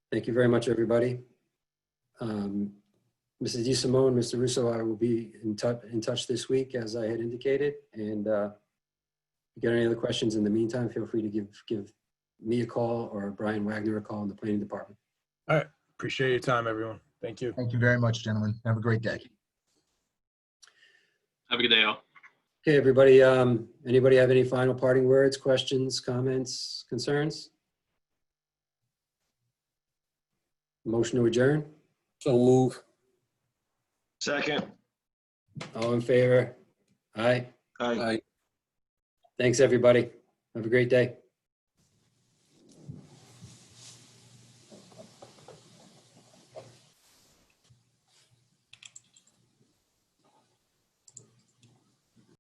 Thank you very much, everybody. Mrs. DeSimone, Mr. Russo, I will be in touch this week, as I had indicated. And if you get any other questions in the meantime, feel free to give me a call or Brian Wagner a call in the planning department. All right. Appreciate your time, everyone. Thank you. Thank you very much, gentlemen. Have a great day. Have a good day, all. Okay, everybody. Anybody have any final parting words, questions, comments, concerns? Motion to adjourn? So move. Second. All in favor? Aye. Aye. Aye. Thanks, everybody. Have a great day.